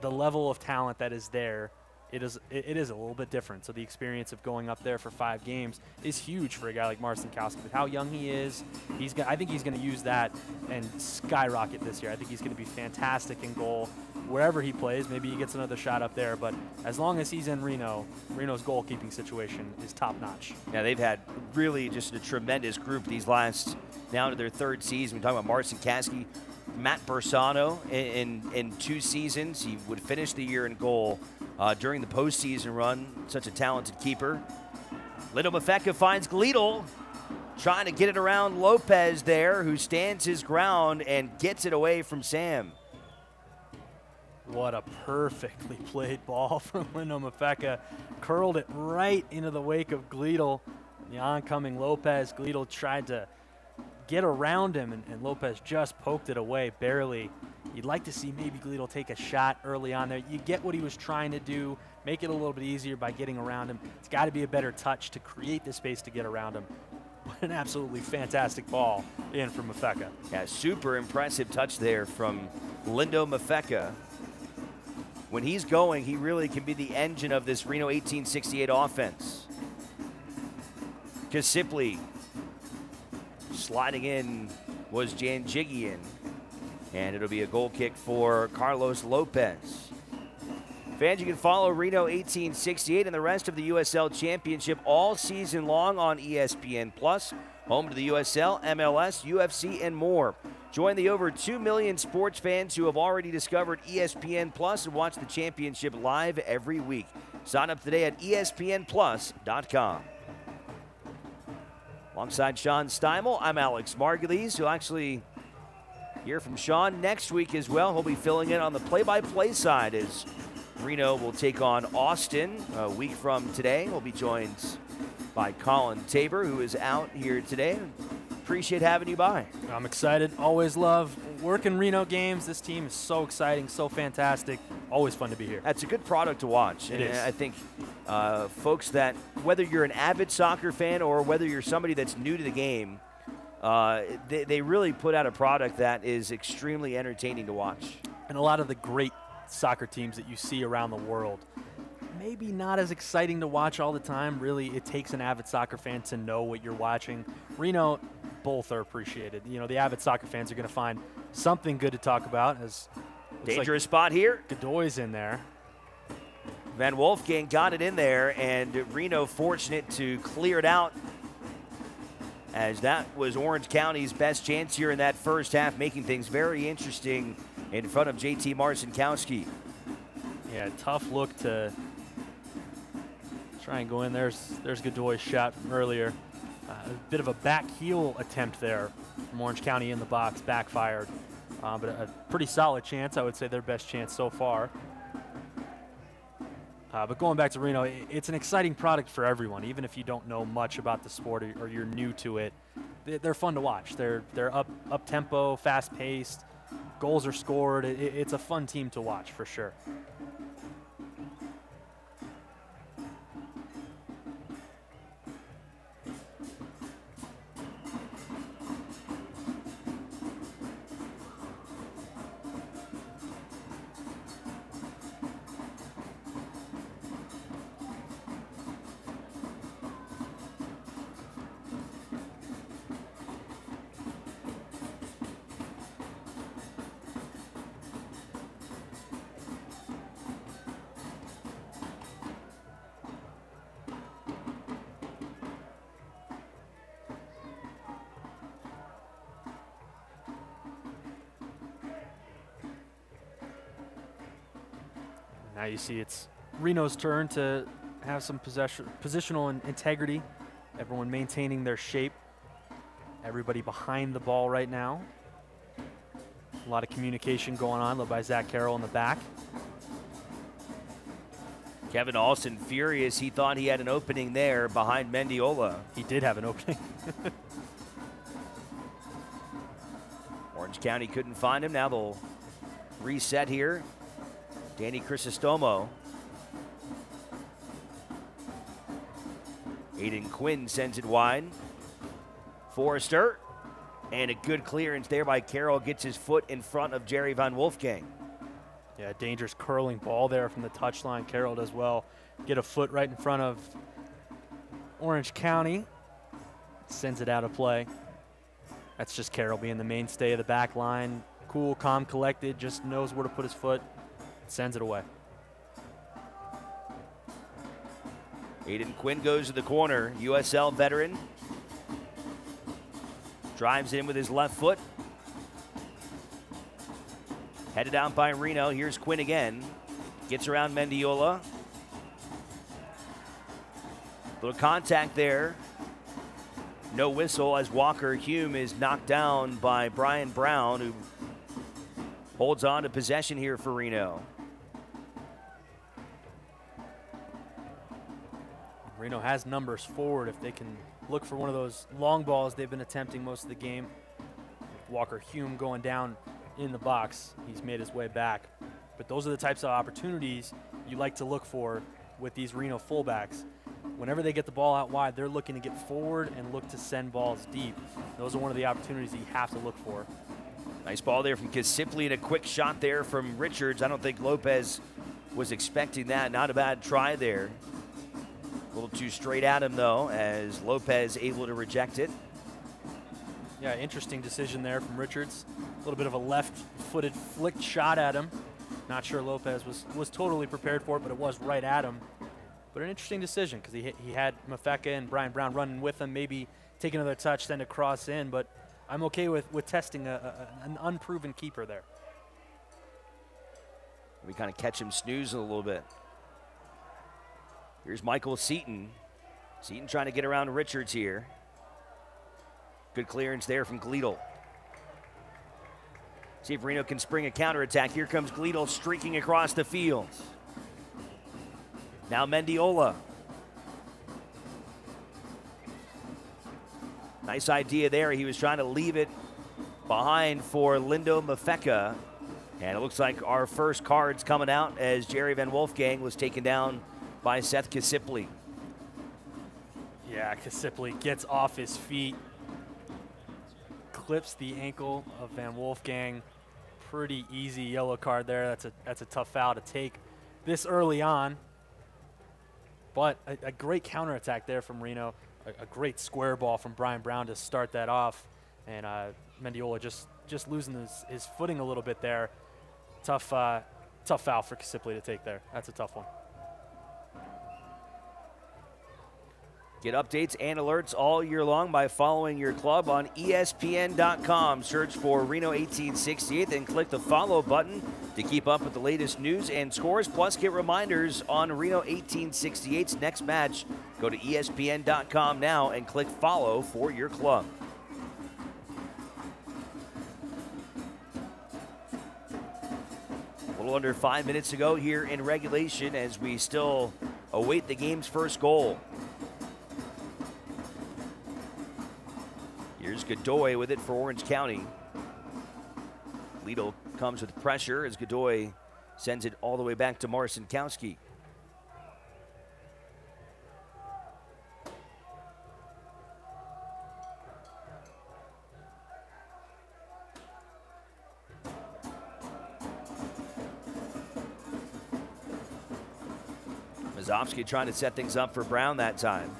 the level of talent that is there, it is a little bit different. So the experience of going up there for 5 games is huge for a guy like Morrison Cousy. With how young he is, I think he's going to use that and skyrocket this year. I think he's going to be fantastic in goal wherever he plays. Maybe he gets another shot up there, but as long as he's in Reno, Reno's goalkeeping situation is top-notch. Yeah, they've had really just a tremendous group these last, now to their 3rd season. We're talking about Morrison Cousy, Matt Bersano in 2 seasons. He would finish the year in goal during the postseason run. Such a talented keeper. Lindo Mafeka finds Gleedle, trying to get it around Lopez there, who stands his ground and gets it away from Sam. What a perfectly played ball from Lindo Mafeka. Curled it right into the wake of Gleedle. The oncoming Lopez. Gleedle tried to get around him, and Lopez just poked it away barely. You'd like to see maybe Gleedle take a shot early on there. You get what he was trying to do, make it a little bit easier by getting around him. It's got to be a better touch to create the space to get around him. What an absolutely fantastic ball in from Mafeka. Yeah, super impressive touch there from Lindo Mafeka. When he's going, he really can be the engine of this Reno 1868 offense. Kasipli sliding in was Janjigian, and it'll be a goal kick for Carlos Lopez. Fans, you can follow Reno 1868 and the rest of the USL Championship all season long on ESPN+, home to the USL, MLS, UFC, and more. Join the over 2 million sports fans who have already discovered ESPN+ and watch the championship live every week. Sign up today at ESPNplus.com. Alongside Sean Steimel, I'm Alex Margulies. You'll actually hear from Sean next week as well. He'll be filling in on the play-by-play side as Reno will take on Austin a week from today. We'll be joined by Colin Tabor, who is out here today. Appreciate having you by. I'm excited. Always love working Reno games. This team is so exciting, so fantastic. Always fun to be here. That's a good product to watch. It is. I think folks that, whether you're an avid soccer fan or whether you're somebody that's new to the game, they really put out a product that is extremely entertaining to watch. And a lot of the great soccer teams that you see around the world, maybe not as exciting to watch all the time. Really, it takes an avid soccer fan to know what you're watching. Reno, both are appreciated. You know, the avid soccer fans are going to find something good to talk about. As dangerous spot here. Godoy's in there. Van Wolfgang got it in there, and Reno fortunate to clear it out, as that was Orange County's best chance here in that first half, making things very interesting in front of JT Morrison Cousy. Yeah, tough look to try and go in. There's Godoy's shot from earlier. A bit of a back heel attempt there from Orange County in the box, backfired. But a pretty solid chance, I would say their best chance so far. But going back to Reno, it's an exciting product for everyone, even if you don't know much about the sport or you're new to it. They're fun to watch. They're up tempo, fast paced. Goals are scored. It's a fun team to watch for sure. Now you see it's Reno's turn to have some positional integrity. Everyone maintaining their shape. Everybody behind the ball right now. A lot of communication going on, led by Zach Carroll in the back. Kevin Alston furious. He thought he had an opening there behind Mendiola. He did have an opening. Orange County couldn't find him. Now they'll reset here. Danny Crisostomo. Aidan Quinn sends it wide. Forrester. And a good clearance there by Carroll. Gets his foot in front of Jerry Van Wolfgang. Yeah, dangerous curling ball there from the touchline. Carroll does well. Get a foot right in front of Orange County. Sends it out of play. That's just Carroll being the mainstay of the back line. Cool, calm, collected. Just knows where to put his foot. Sends it away. Aidan Quinn goes to the corner. USL veteran. Drives in with his left foot. Headed out by Reno. Here's Quinn again. Gets around Mendiola. Little contact there. No whistle as Walker Hume is knocked down by Brian Brown, who holds on to possession here for Reno. Reno has numbers forward if they can look for one of those long balls they've been attempting most of the game. Walker Hume going down in the box. He's made his way back. But those are the types of opportunities you like to look for with these Reno fullbacks. Whenever they get the ball out wide, they're looking to get forward and look to send balls deep. Those are one of the opportunities that you have to look for. Nice ball there from Kisipli and a quick shot there from Richards. I don't think Lopez was expecting that. Not a bad try there. A little too straight at him, though, as Lopez able to reject it. Yeah, interesting decision there from Richards. A little bit of a left-footed flicked shot at him. Not sure Lopez was totally prepared for it, but it was right at him. But an interesting decision because he had Mafeka and Brian Brown running with him, maybe take another touch, send a cross in, but I'm okay with testing an unproven keeper there. We kind of catch him snoozing a little bit. Here's Michael Seaton. Seaton trying to get around Richards here. Good clearance there from Gleedle. See if Reno can spring a counterattack. Here comes Gleedle streaking across the field. Now Mendiola. Nice idea there. He was trying to leave it behind for Lindo Mafeka. And it looks like our first card's coming out as Jerry Van Wolfgang was taken down by Seth Kisipli. Yeah, Kisipli gets off his feet. Clips the ankle of Van Wolfgang. Pretty easy yellow card there. That's a tough foul to take this early on. But a great counterattack there from Reno. A great square ball from Brian Brown to start that off. And Mendiola just losing his footing a little bit there. Tough foul for Kisipli to take there. That's a tough one. Get updates and alerts all year long by following your club on ESPN.com. Search for Reno 1868 and click the follow button to keep up with the latest news and scores. Plus, get reminders on Reno 1868's next match. Go to ESPN.com now and click follow for your club. A little under 5 minutes to go here in regulation as we still await the game's first goal. Here's Godoy with it for Orange County. Lidl comes with pressure as Godoy sends it all the way back to Morrison Cousy. Mazovsky trying to set things up for Brown that time.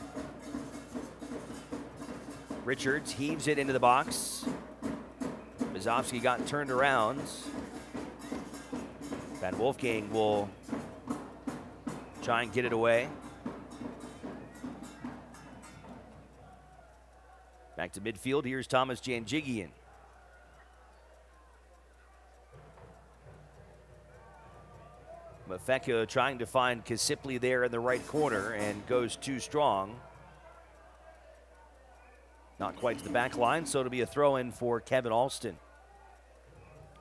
Richards heaves it into the box. Mazovsky got turned around. Van Wolfgang will try and get it away. Back to midfield. Here's Thomas Janjigian. Mafeka trying to find Kasipli there in the right corner and goes too strong. Not quite to the back line, so it'll be a throw-in for Kevin Alston.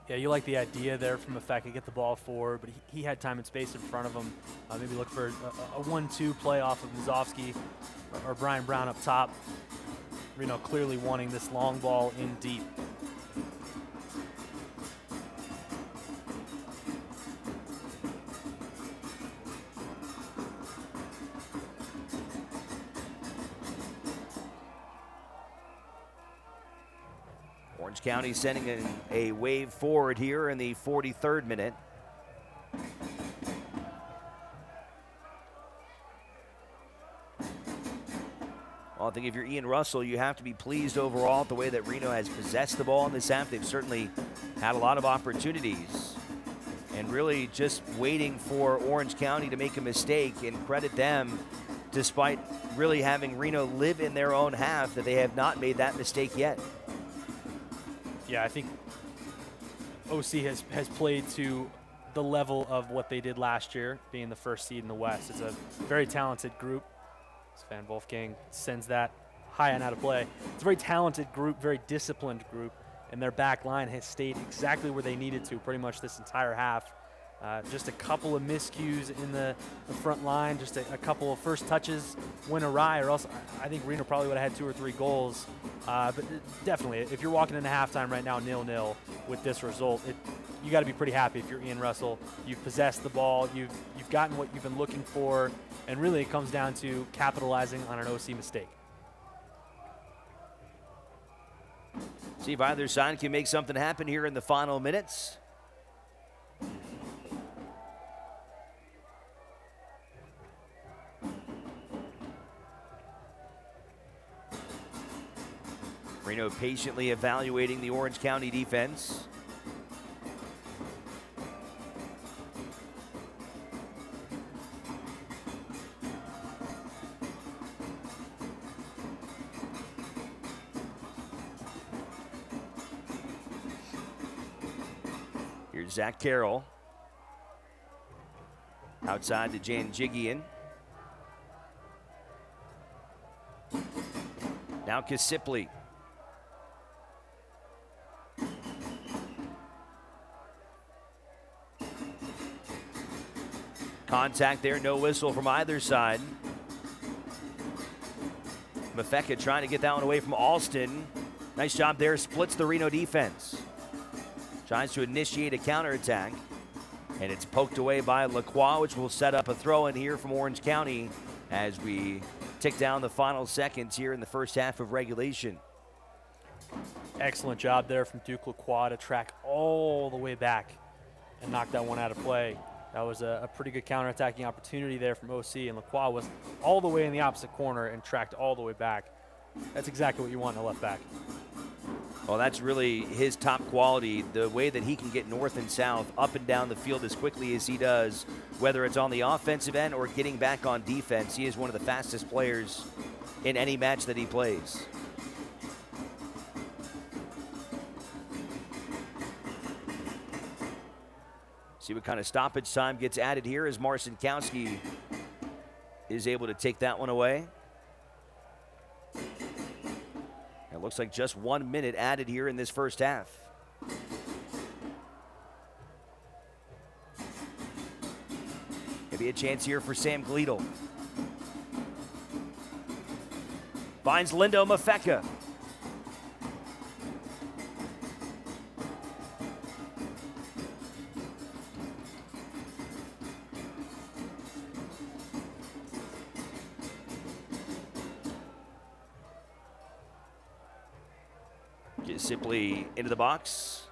Yeah, you like the idea there from Mafeka, get the ball forward, but he had time and space in front of him. Maybe look for a 1-2 play off of Mazovsky or Brian Brown up top. Reno clearly wanting this long ball in deep. Orange County sending in a wave forward here in the 43rd minute. Well, I think if you're Ian Russell, you have to be pleased overall with the way that Reno has possessed the ball in this half. They've certainly had a lot of opportunities and really just waiting for Orange County to make a mistake, and credit them despite really having Reno live in their own half that they have not made that mistake yet. Yeah, I think OC has played to the level of what they did last year, being the first seed in the West. It's a very talented group. Sven Wolfgang sends that high and out of play. It's a very talented group, very disciplined group, and their back line has stayed exactly where they needed to pretty much this entire half. Just a couple of miscues in the front line, just a couple of first touches went awry, or else I think Reno probably would have had 2 or 3 goals. But definitely, if you're walking into halftime right now 0-0 with this result, you got to be pretty happy if you're Ian Russell. You've possessed the ball, you've gotten what you've been looking for, and really it comes down to capitalizing on an OC mistake. See if either side can make something happen here in the final minutes. Reno patiently evaluating the Orange County defense. Here's Zach Carroll. Outside to Jan Jigian. Now Kasipli. Contact there, no whistle from either side. Mafeka trying to get that one away from Alston. Nice job there, splits the Reno defense. Tries to initiate a counterattack, and it's poked away by Lacroix, which will set up a throw-in here from Orange County as we tick down the final seconds here in the first half of regulation. Excellent job there from Duke Lacroix to track all the way back and knock that one out of play. That was a pretty good counterattacking opportunity there from OC, and Lacroix was all the way in the opposite corner and tracked all the way back. That's exactly what you want in a left back. Well, that's really his top quality, the way that he can get north and south, up and down the field as quickly as he does, whether it's on the offensive end or getting back on defense. He is one of the fastest players in any match that he plays. See what kind of stoppage time gets added here as Morrison Cousy is able to take that one away. It looks like just 1 minute added here in this first half. Maybe a chance here for Sam Gleedle. Finds Lindo Mafeka. Simply into the box.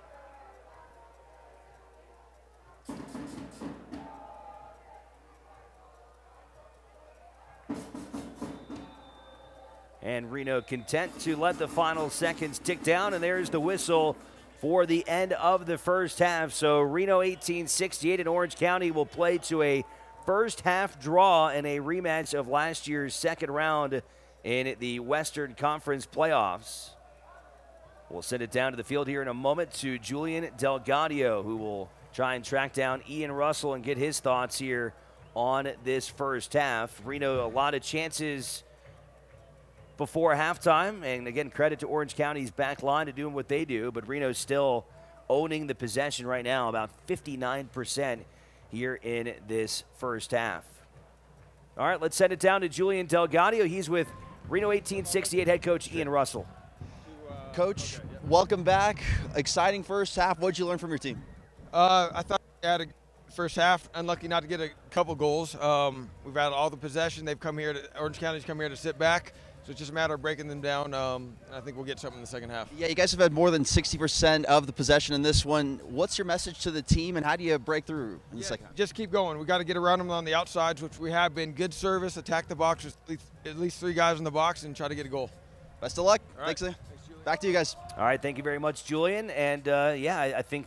And Reno content to let the final seconds tick down, and there's the whistle for the end of the first half. So Reno 1868 and Orange County will play to a first half draw in a rematch of last year's second round in the Western Conference playoffs. We'll send it down to the field here in a moment to Julian Delgadio, who will try and track down Ian Russell and get his thoughts here on this first half. Reno, a lot of chances before halftime, and again, credit to Orange County's back line to doing what they do, but Reno's still owning the possession right now, about 59% here in this first half. All right, let's send it down to Julian Delgadio. He's with Reno 1868 head coach Ian Russell. Coach, welcome back. Exciting first half. What did you learn from your team? I thought we had a first half, unlucky not to get a couple goals. We've had all the possession. They've come here Orange County's come here to sit back. So it's just a matter of breaking them down, and I think we'll get something in the second half. Yeah, you guys have had more than 60% of the possession in this one. What's your message to the team, and how do you break through in the second half? Just keep going. We got to get around them on the outsides, which we have been. Good service, attack the box with at least 3 guys in the box, and try to get a goal. Best of luck. All right. Thanks. Back to you guys. All right, thank you very much, Julian. And, I think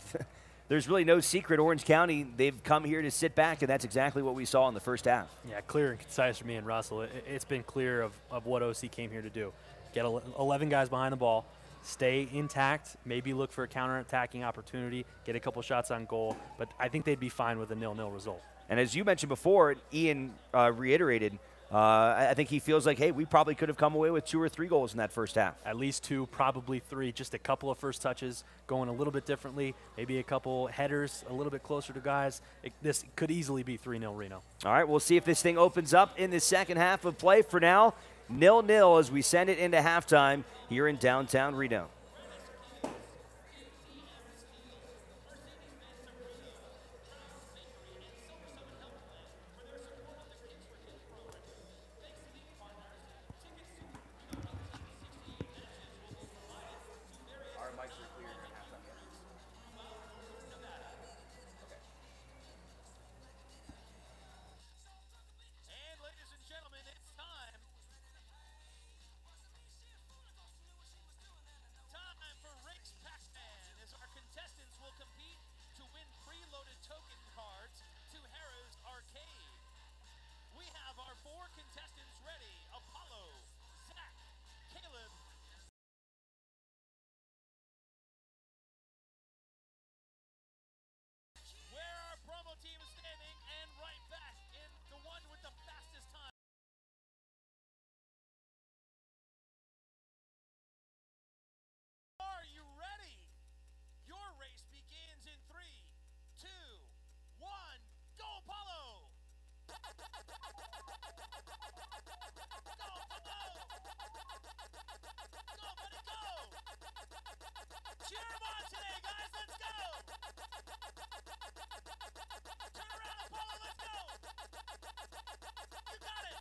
there's really no secret. Orange County, they've come here to sit back, and that's exactly what we saw in the first half. Yeah, clear and concise for me and Russell. It's been clear of what OC came here to do. Get 11 guys behind the ball, stay intact, maybe look for a counterattacking opportunity, get a couple shots on goal, but I think they'd be fine with a 0-0 result. And as you mentioned before, Ian reiterated, I think he feels like, hey, we probably could have come away with 2 or 3 goals in that first half. At least 2, probably 3, just a couple of first touches going a little bit differently, maybe a couple headers a little bit closer to guys. This could easily be 3-0 Reno. All right, we'll see if this thing opens up in the second half of play. For now, 0-0 as we send it into halftime here in downtown Reno. Cheer him on today, guys. Let's go. Turn around, Apollo. Let's go. You got it.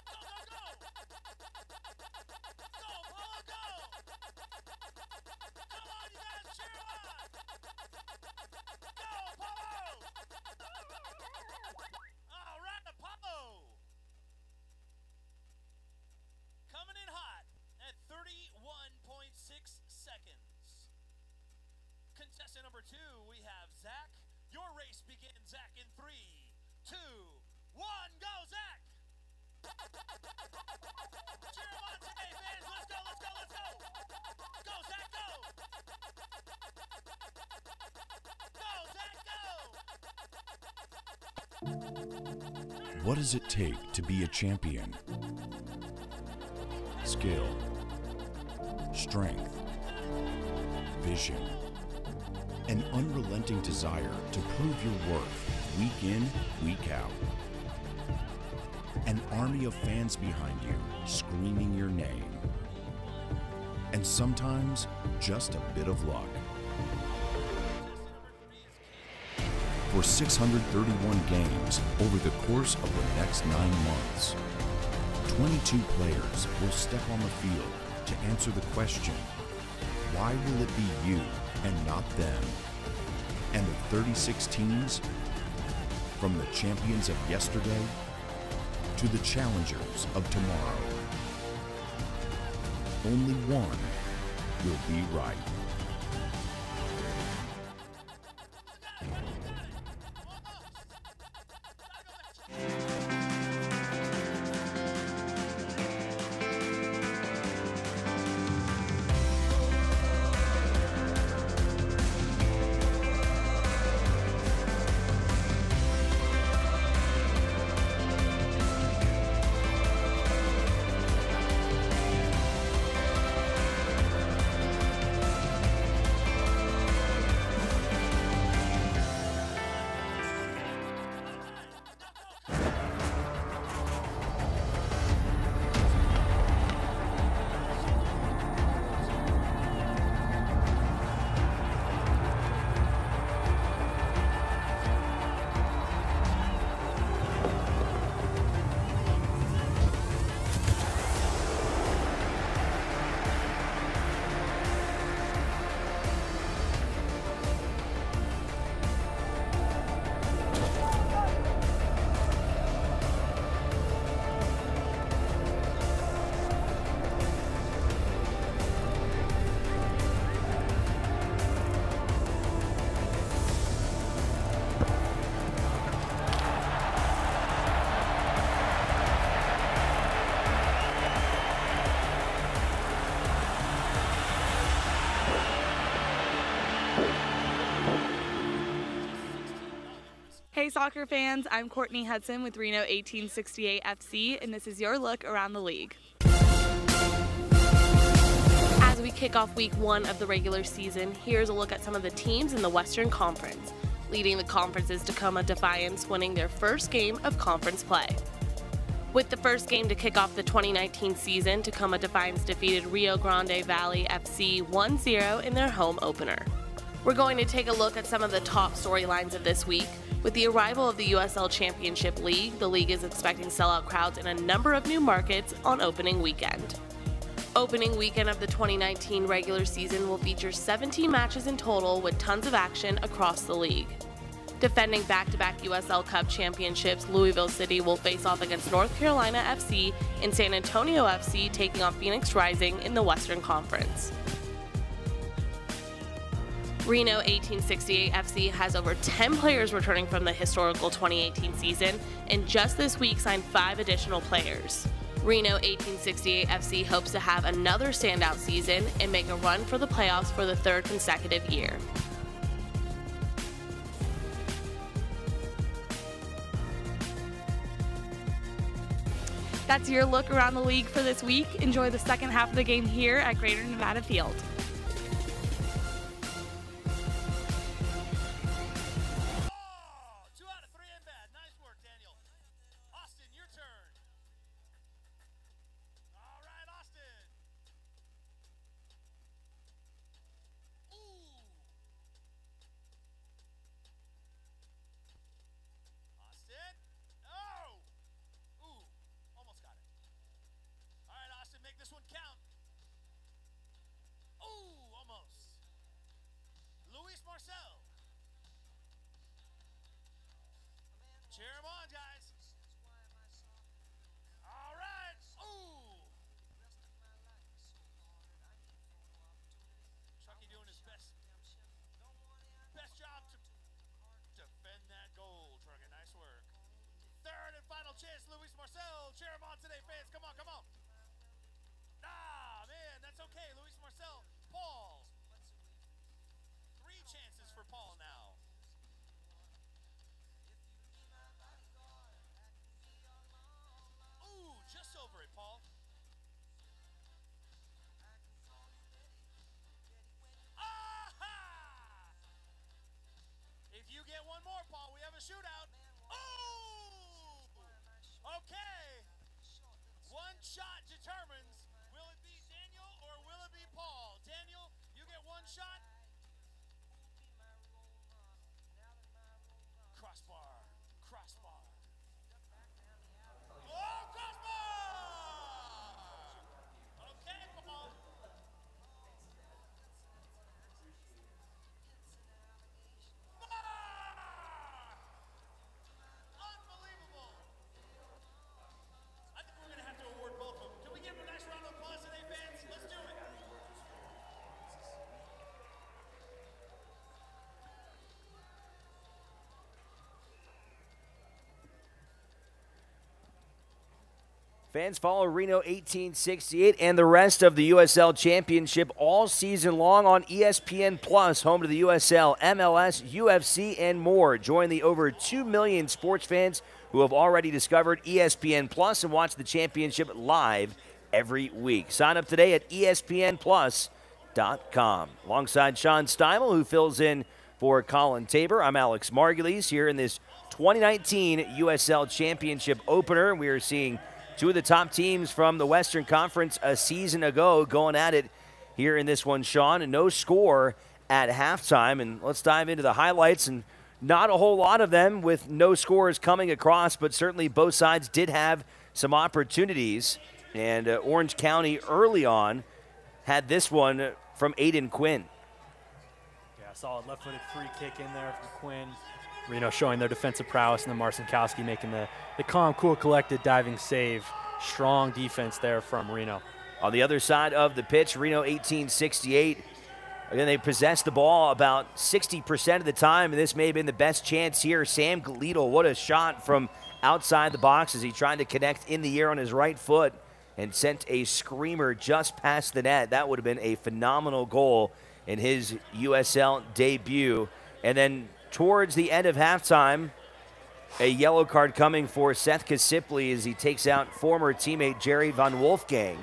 Go, go, go. Go, Apollo, go. Come on, you guys. Cheer him on. Go, Apollo. All right, Apollo. Coming in hot at 31.6 seconds. Contestant number 2, we have Zach. Your race begins, Zach, in 3, 2, 1, go, Zach! Cheer him on today, fans. Let's go, let's go, let's go! Go, Zach, go! Go, Zach, go! What does it take to be a champion? Skill, strength, vision, an unrelenting desire to prove your worth week in, week out. An army of fans behind you screaming your name. And sometimes just a bit of luck. For 631 games over the course of the next 9 months, 22 players will step on the field to answer the question, why will it be you and not them? And the 36 teams, from the champions of yesterday to the challengers of tomorrow, only one will be right. Hey soccer fans, I'm Courtney Hudson with Reno 1868 FC, and this is your look around the league. As we kick off week 1 of the regular season, here's a look at some of the teams in the Western Conference. Leading the conference is Tacoma Defiance, winning their first game of conference play. With the first game to kick off the 2019 season, Tacoma Defiance defeated Rio Grande Valley FC 1-0 in their home opener. We're going to take a look at some of the top storylines of this week. With the arrival of the USL Championship League, the league is expecting sellout crowds in a number of new markets on opening weekend. Opening weekend of the 2019 regular season will feature 17 matches in total with tons of action across the league. Defending back-to-back USL Cup championships, Louisville City will face off against North Carolina FC and San Antonio FC taking on Phoenix Rising in the Western Conference. Reno 1868 FC has over 10 players returning from the historical 2018 season, and just this week signed 5 additional players. Reno 1868 FC hopes to have another standout season and make a run for the playoffs for the 3rd consecutive year. That's your look around the league for this week. Enjoy the second half of the game here at Greater Nevada Field. This one count. Ooh, almost. Luis Marcel. Cheer him on, guys. All right. Ooh. Chucky doing his best. Best job to defend that goal, Truckee. Nice work. 3rd and final chance, Luis Marcel. Cheer him on today, fans. Come on, come on. Ah, man, that's okay. Luis Marcel. Paul. 3 chances for Paul now. Ooh, just over it, Paul. Aha! If you get one more, Paul, we have a shootout. Ooh! Okay. One shot determines. Will it be Daniel or will it be Paul? Daniel, you get one shot. Crossbar. Crossbar. Oh, crossbar! Okay, Paul. Unbelievable. I think we're going to have to award both of them. Can we give them a nice round of applause today, fans? Let's do it. Fans follow Reno 1868 and the rest of the USL Championship all season long on ESPN Plus, home to the USL, MLS, UFC, and more. Join the over 2 million sports fans who have already discovered ESPN Plus and watch the championship live every week. Sign up today at espnplus.com. Alongside Sean Steimel, who fills in for Colin Tabor, I'm Alex Margulies here in this 2019 USL Championship opener. We are seeing 2 of the top teams from the Western Conference a season ago going at it here in this one, Sean. And no score at halftime. And let's dive into the highlights. And not a whole lot of them with no scores coming across, but certainly both sides did have some opportunities. And Orange County early on had this one from Aidan Quinn. Yeah, solid left-footed free kick in there from Quinn. Reno showing their defensive prowess, and then Morrison Cousy making the calm, cool, collected diving save. Strong defense there from Reno. On the other side of the pitch, Reno 1868. Again, they possessed the ball about 60% of the time, and this may have been the best chance here. Sam Galito, what a shot from outside the box as he tried to connect in the air on his right foot and sent a screamer just past the net. That would have been a phenomenal goal in his USL debut. And then towards the end of halftime, A yellow card coming for Seth Kasipley as he takes out former teammate Jerry Von Wolfgang.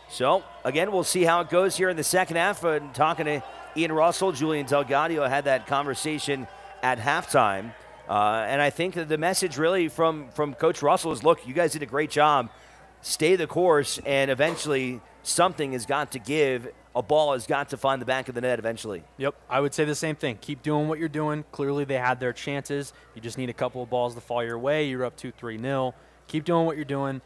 So, again, we'll see how it goes here in the second half. Talking to Ian Russell, Julian Delgadio had that conversation at halftime. And I think the message really from Coach Russell is, look, you guys did a great job. Stay the course, and eventually something has got to give. A ball has got to find the back of the net eventually. Yep, I would say the same thing. Keep doing what you're doing. Clearly they had their chances. You just need a couple of balls to fall your way. You're up 2-3-0. Keep doing what you're doing.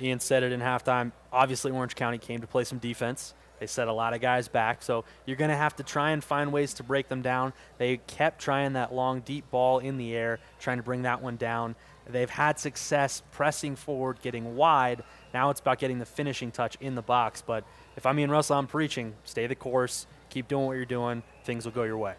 Ian said it in halftime. Obviously, Orange County came to play some defense. They set a lot of guys back, so you're going to have to try and find ways to break them down. They kept trying that long, deep ball in the air, trying to bring that one down. They've had success pressing forward, getting wide. Now it's about getting the finishing touch in the box. But if I'm Ian Russell, I'm preaching. Stay the course. Keep doing what you're doing. Things will go your way.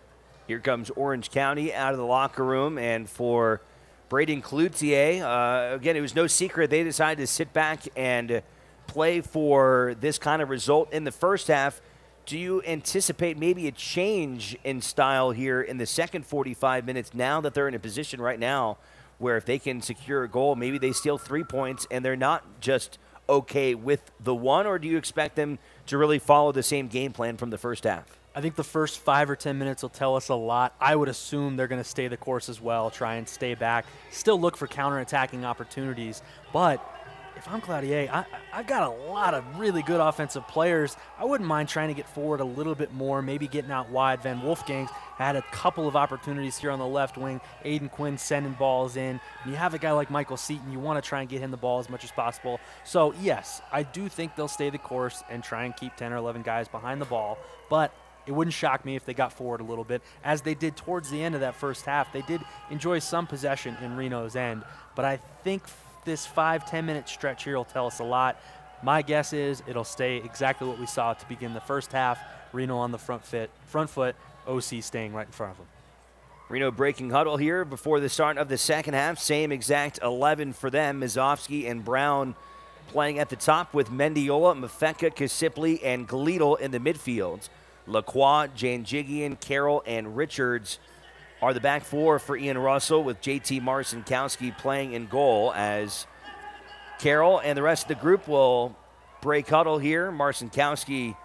Here comes Orange County out of the locker room, and for Braden Cloutier, again, it was no secret they decided to sit back and play for this kind of result in the first half. Do you anticipate maybe a change in style here in the second 45 minutes now that they're in a position right now where if they can secure a goal, maybe they steal 3 points and they're not just okay with the one, or do you expect them to really follow the same game plan from the first half? I think the first 5 or 10 minutes will tell us a lot. I would assume they're going to stay the course as well, try and stay back, still look for counterattacking opportunities. But if I'm Cloutier, I've got a lot of really good offensive players. I wouldn't mind trying to get forward a little bit more, maybe getting out wide. Van Wolfgang had a couple of opportunities here on the left wing. Aidan Quinn sending balls in. And you have a guy like Michael Seaton, you want to try and get him the ball as much as possible. So, yes, I do think they'll stay the course and try and keep 10 or 11 guys behind the ball. But it wouldn't shock me if they got forward a little bit, as they did towards the end of that first half. They did enjoy some possession in Reno's end, but I think this 5-10 minute stretch here will tell us a lot. My guess is it'll stay exactly what we saw to begin the first half. Reno on the front foot, OC staying right in front of them. Reno breaking huddle here before the start of the second half. Same exact 11 for them. Mazovsky and Brown playing at the top with Mendiola, Mafeka, Kasipley, and Gleedle in the midfield. Lacroix, Janjigian, Carroll, and Richards are the back four for Ian Russell, with JT Morrison Cousy playing in goal, as Carroll and the rest of the group will break huddle here. Morrison Cousy,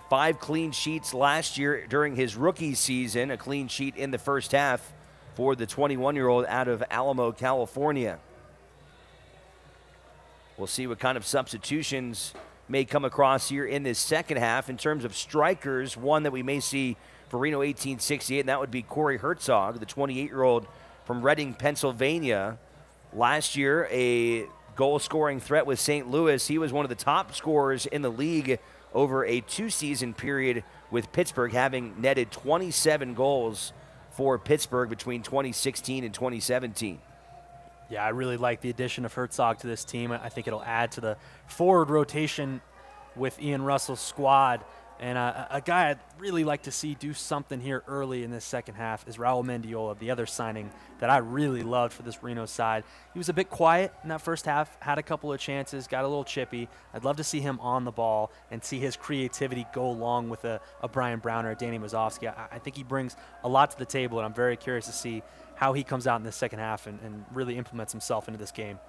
5 clean sheets last year during his rookie season, a clean sheet in the first half for the 21-year-old out of Alamo, California. We'll see what kind of substitutions may come across here in this second half. In terms of strikers, one that we may see for Reno 1868, and that would be Cory Hertzog, the 28-year-old from Reading, Pennsylvania. Last year, a goal-scoring threat with St. Louis. He was one of the top scorers in the league over a 2-season period with Pittsburgh, having netted 27 goals for Pittsburgh between 2016 and 2017. Yeah, I really like the addition of Hertzog to this team. I think it'll add to the forward rotation with Ian Russell's squad. And a guy I'd really like to see do something here early in this second half is Raul Mendiola, the other signing that I really loved for this Reno side. He was a bit quiet in that first half, had a couple of chances, got a little chippy. I'd love to see him on the ball and see his creativity go along with a Brian Brown or a Danny Mazovsky. I think he brings a lot to the table, and I'm very curious to see how he comes out in the second half and really implements himself into this game.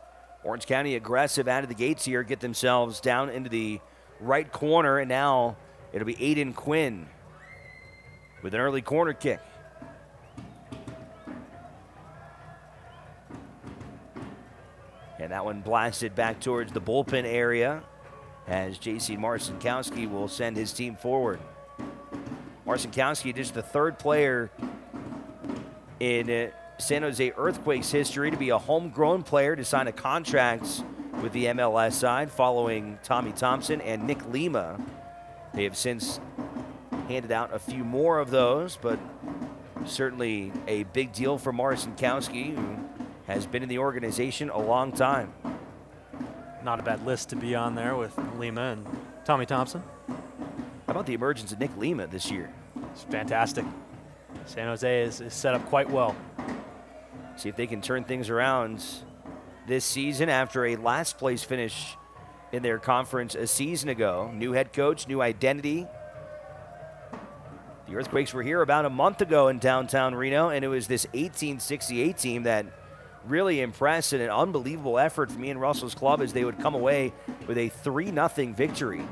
Orange County aggressive out of the gates here, get themselves down into the right corner, and now it'll be Aidan Quinn with an early corner kick. And that one blasted back towards the bullpen area as J.C. Morrison Cousy will send his team forward. Morrison Cousy, just the third player in San Jose Earthquakes history to be a homegrown player to sign a contract with the MLS side, following Tommy Thompson and Nick Lima. They have since handed out a few more of those, but certainly a big deal for Morrison Cousy, who has been in the organization a long time. Not a bad list to be on there with Lima and Tommy Thompson. How about the emergence of Nick Lima this year? It's fantastic. San Jose is set up quite well. See if they can turn things around this season after a last place finish in their conference a season ago. New head coach, new identity. The Earthquakes were here about a month ago in downtown Reno, and it was this 1868 team that really impressed, and an unbelievable effort from Ian Russell's club as they would come away with a 3-0 victory.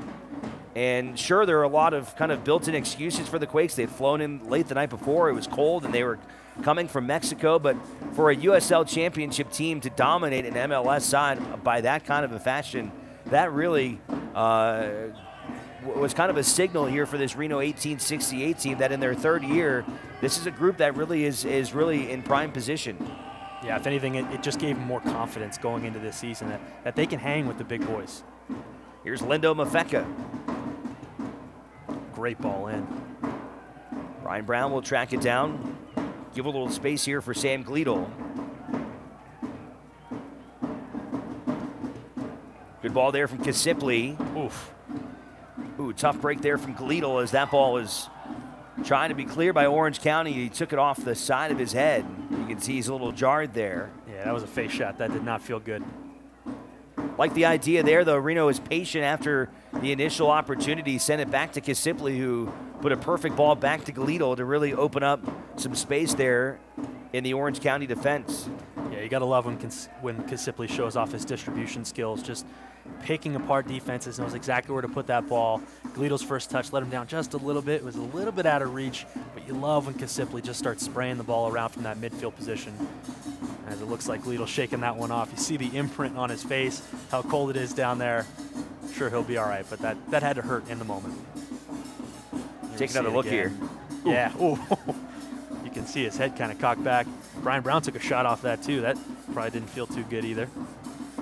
And sure, there are a lot of kind of built-in excuses for the Quakes. They'd flown in late the night before. It was cold, and they were coming from Mexico. But for a USL championship team to dominate an MLS side by that kind of a fashion, that really was kind of a signal here for this Reno 1868 team that in their third year, this is a group that really is really in prime position. Yeah, if anything, it just gave them more confidence going into this season that they can hang with the big boys. Here's Lindo Mafeka. Great ball in. Brian Brown will track it down. Give a little space here for Sam Gleadle. Good ball there from Kisipli. Oof. Ooh, tough break there from Gleadle as that ball was trying to be cleared by Orange County. He took it off the side of his head. You can see he's a little jarred there. Yeah, that was a face shot. That did not feel good. Like the idea there, though. Reno is patient after the initial opportunity. Sent it back to Kisipli, who put a perfect ball back to Gleadle to really open up some space there in the Orange County defense. Yeah, you got to love when Kisipli shows off his distribution skills, just picking apart defenses, knows exactly where to put that ball. Gleadle's first touch let him down just a little bit. It was a little bit out of reach, but you love when Kisipli just starts spraying the ball around from that midfield position. As it looks like Gleadle's shaking that one off. You see the imprint on his face, how cold it is down there. I'm sure he'll be all right, but that had to hurt in the moment. Take another look here. Yeah. Ooh. You can see his head kind of cocked back. Brian Brown took a shot off that too. That probably didn't feel too good either.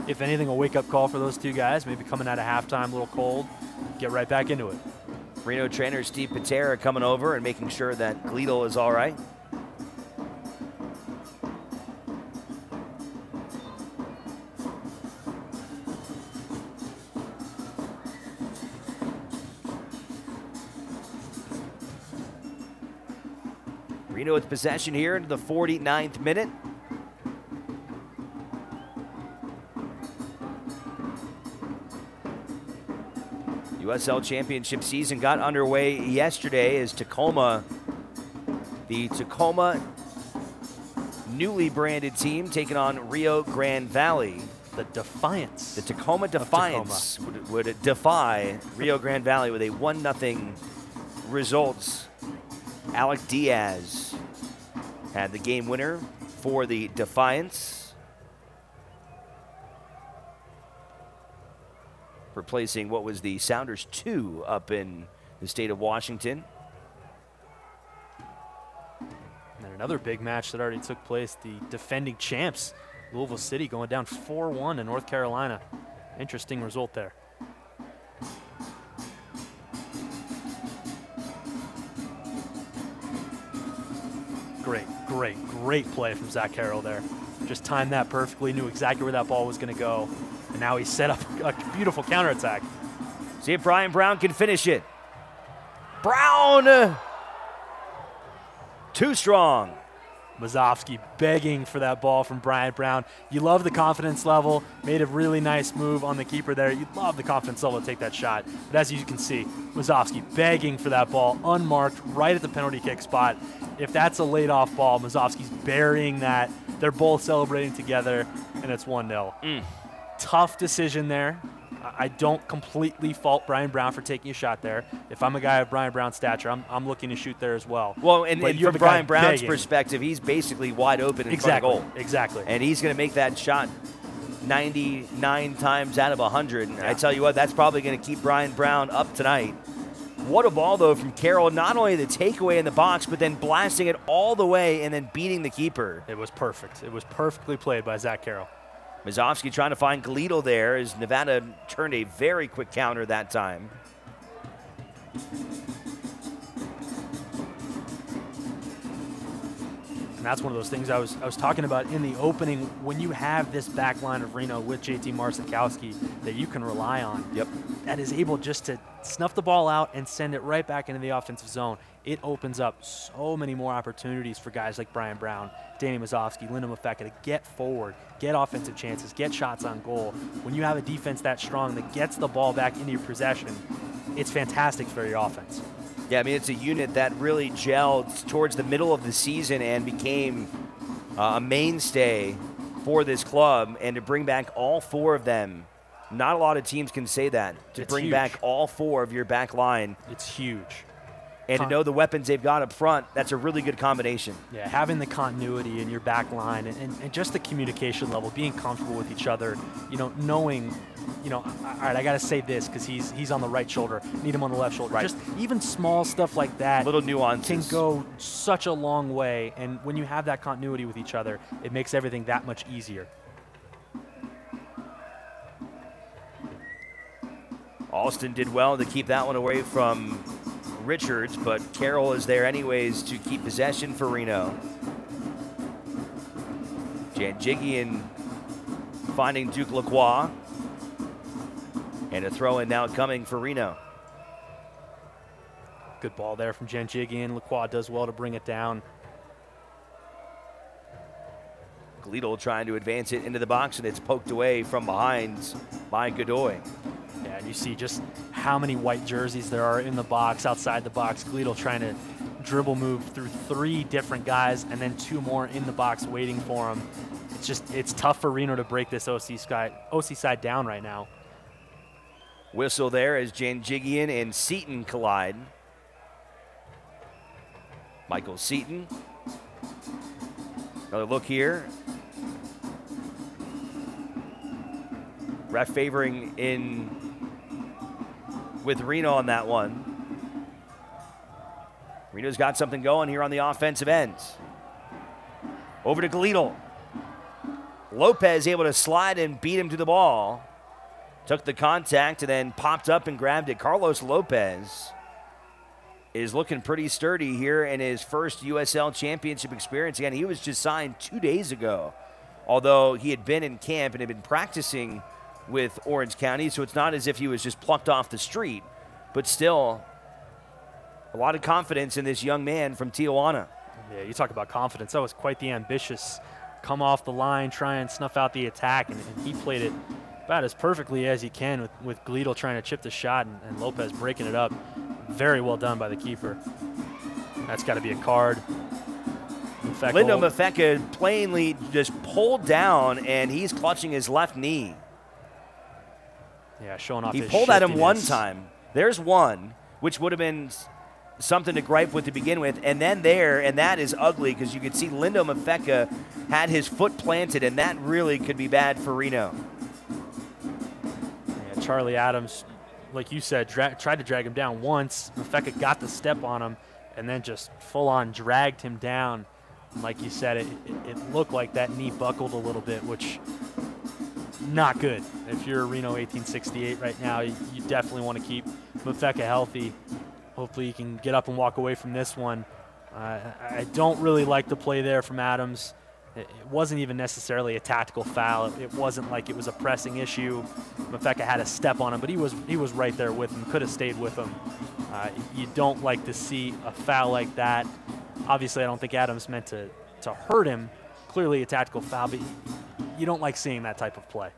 If anything, a wake-up call for those two guys. Maybe coming out of halftime a little cold. Get right back into it. Reno trainer Steve Patera coming over and making sure that Gleadle is all right. Reno with possession here into the 49th minute. USL Championship season got underway yesterday as the Tacoma newly branded team taking on Rio Grande Valley. The Defiance. The Tacoma Defiance would defy Rio Grande Valley with a 1-0 results. Alec Diaz had the game winner for the Defiance, replacing what was the Sounders 2 up in the state of Washington. And another big match that already took place, the defending champs, Louisville City, going down 4-1 in North Carolina. Interesting result there. Great play from Zach Carroll there. Just timed that perfectly, knew exactly where that ball was going to go. And now he set up a beautiful counterattack. See if Brian Brown can finish it. Brown! Too strong. Mazovsky begging for that ball from Brian Brown. You love the confidence level. Made a really nice move on the keeper there. You love the confidence level to take that shot. But as you can see, Mazovsky begging for that ball, unmarked, right at the penalty kick spot. If that's a laid-off ball, Mazovsky's burying that. They're both celebrating together, and it's 1-0. Tough decision there. I don't completely fault Brian Brown for taking a shot there. If I'm a guy of Brian Brown's stature, I'm looking to shoot there as well. Well, and from Brian Brown's perspective, he's basically wide open in front of goal. Exactly. And he's going to make that shot 99 times out of 100. And yeah. I tell you what, that's probably going to keep Brian Brown up tonight. What a ball, though, from Carroll. Not only the takeaway in the box, but then blasting it all the way and then beating the keeper. It was perfect. It was perfectly played by Zach Carroll. Mazovsky trying to find Gleadle there as Nevada turned a very quick counter that time. And that's one of those things I was talking about in the opening. When you have this back line of Reno with JT Marcinkowski that you can rely on, that is able just to snuff the ball out and send it right back into the offensive zone, it opens up so many more opportunities for guys like Brian Brown, Danny Mazovsky, Lindo Mafeka to get forward, get offensive chances, get shots on goal. When you have a defense that strong that gets the ball back into your possession, it's fantastic for your offense. Yeah, I mean, it's a unit that really gelled towards the middle of the season and became a mainstay for this club. And to bring back all 4 of them, not a lot of teams can say that. To It's bring huge. back all 4 of your back line. It's huge. And to know the weapons they've got up front, that's a really good combination. Yeah, having the continuity in your back line and just the communication level, being comfortable with each other, knowing, all right, I got to say this because he's on the right shoulder, need him on the left shoulder. Right. Just even small stuff like that. Little nuances. Can go such a long way. And when you have that continuity with each other, it makes everything that much easier. Alston did well to keep that one away from Richards, but Carroll is there anyways to keep possession for Reno. Janjigian finding Duke Lacroix. And a throw-in now coming for Reno. Good ball there from Janjigian. Lacroix does well to bring it down. Gleedle trying to advance it into the box, and it's poked away from behind by Godoy. Yeah, and you see just how many white jerseys there are in the box, outside the box. Gleedle trying to dribble move through 3 different guys and then 2 more in the box waiting for him. It's tough for Reno to break this OC side down right now. Whistle there as Janjigian and Seaton collide. Michael Seaton. Another look here. Ref favoring in with Reno on that one. Reno's got something going here on the offensive end. Over to Gleedle. Lopez able to slide and beat him to the ball. Took the contact and then popped up and grabbed it. Carlos Lopez is looking pretty sturdy here in his first USL championship experience. Again, he was just signed 2 days ago, although he had been in camp and had been practicing with Orange County, so it's not as if he was just plucked off the street, but still a lot of confidence in this young man from Tijuana. Yeah, you talk about confidence. That was quite the ambitious come off the line, try and snuff out the attack, and he played it about as perfectly as he can with Gleedle trying to chip the shot and Lopez breaking it up. Very well done by the keeper. That's got to be a card. Lindo Mafeka plainly just pulled down, and he's clutching his left knee. Yeah, showing off He his pulled at him shiftiness. one time. There's one, which would have been something to gripe with to begin with. And then there, and that is ugly because you could see Lindo Mafeka had his foot planted, and that really could be bad for Reno. Yeah, Charlie Adams, like you said, tried to drag him down once. Mafeka got the step on him and then just full-on dragged him down. And like you said, it looked like that knee buckled a little bit, which not good. If you're Reno 1868 right now, you definitely want to keep Mafeka healthy. Hopefully he can get up and walk away from this one. I don't really like the play there from Adams. It wasn't even necessarily a tactical foul. It wasn't like it was a pressing issue. Mafeka had a step on him, but he was right there with him, could have stayed with him. You don't like to see a foul like that. Obviously, I don't think Adams meant to hurt him. Clearly a tactical foul, but you don't like seeing that type of play.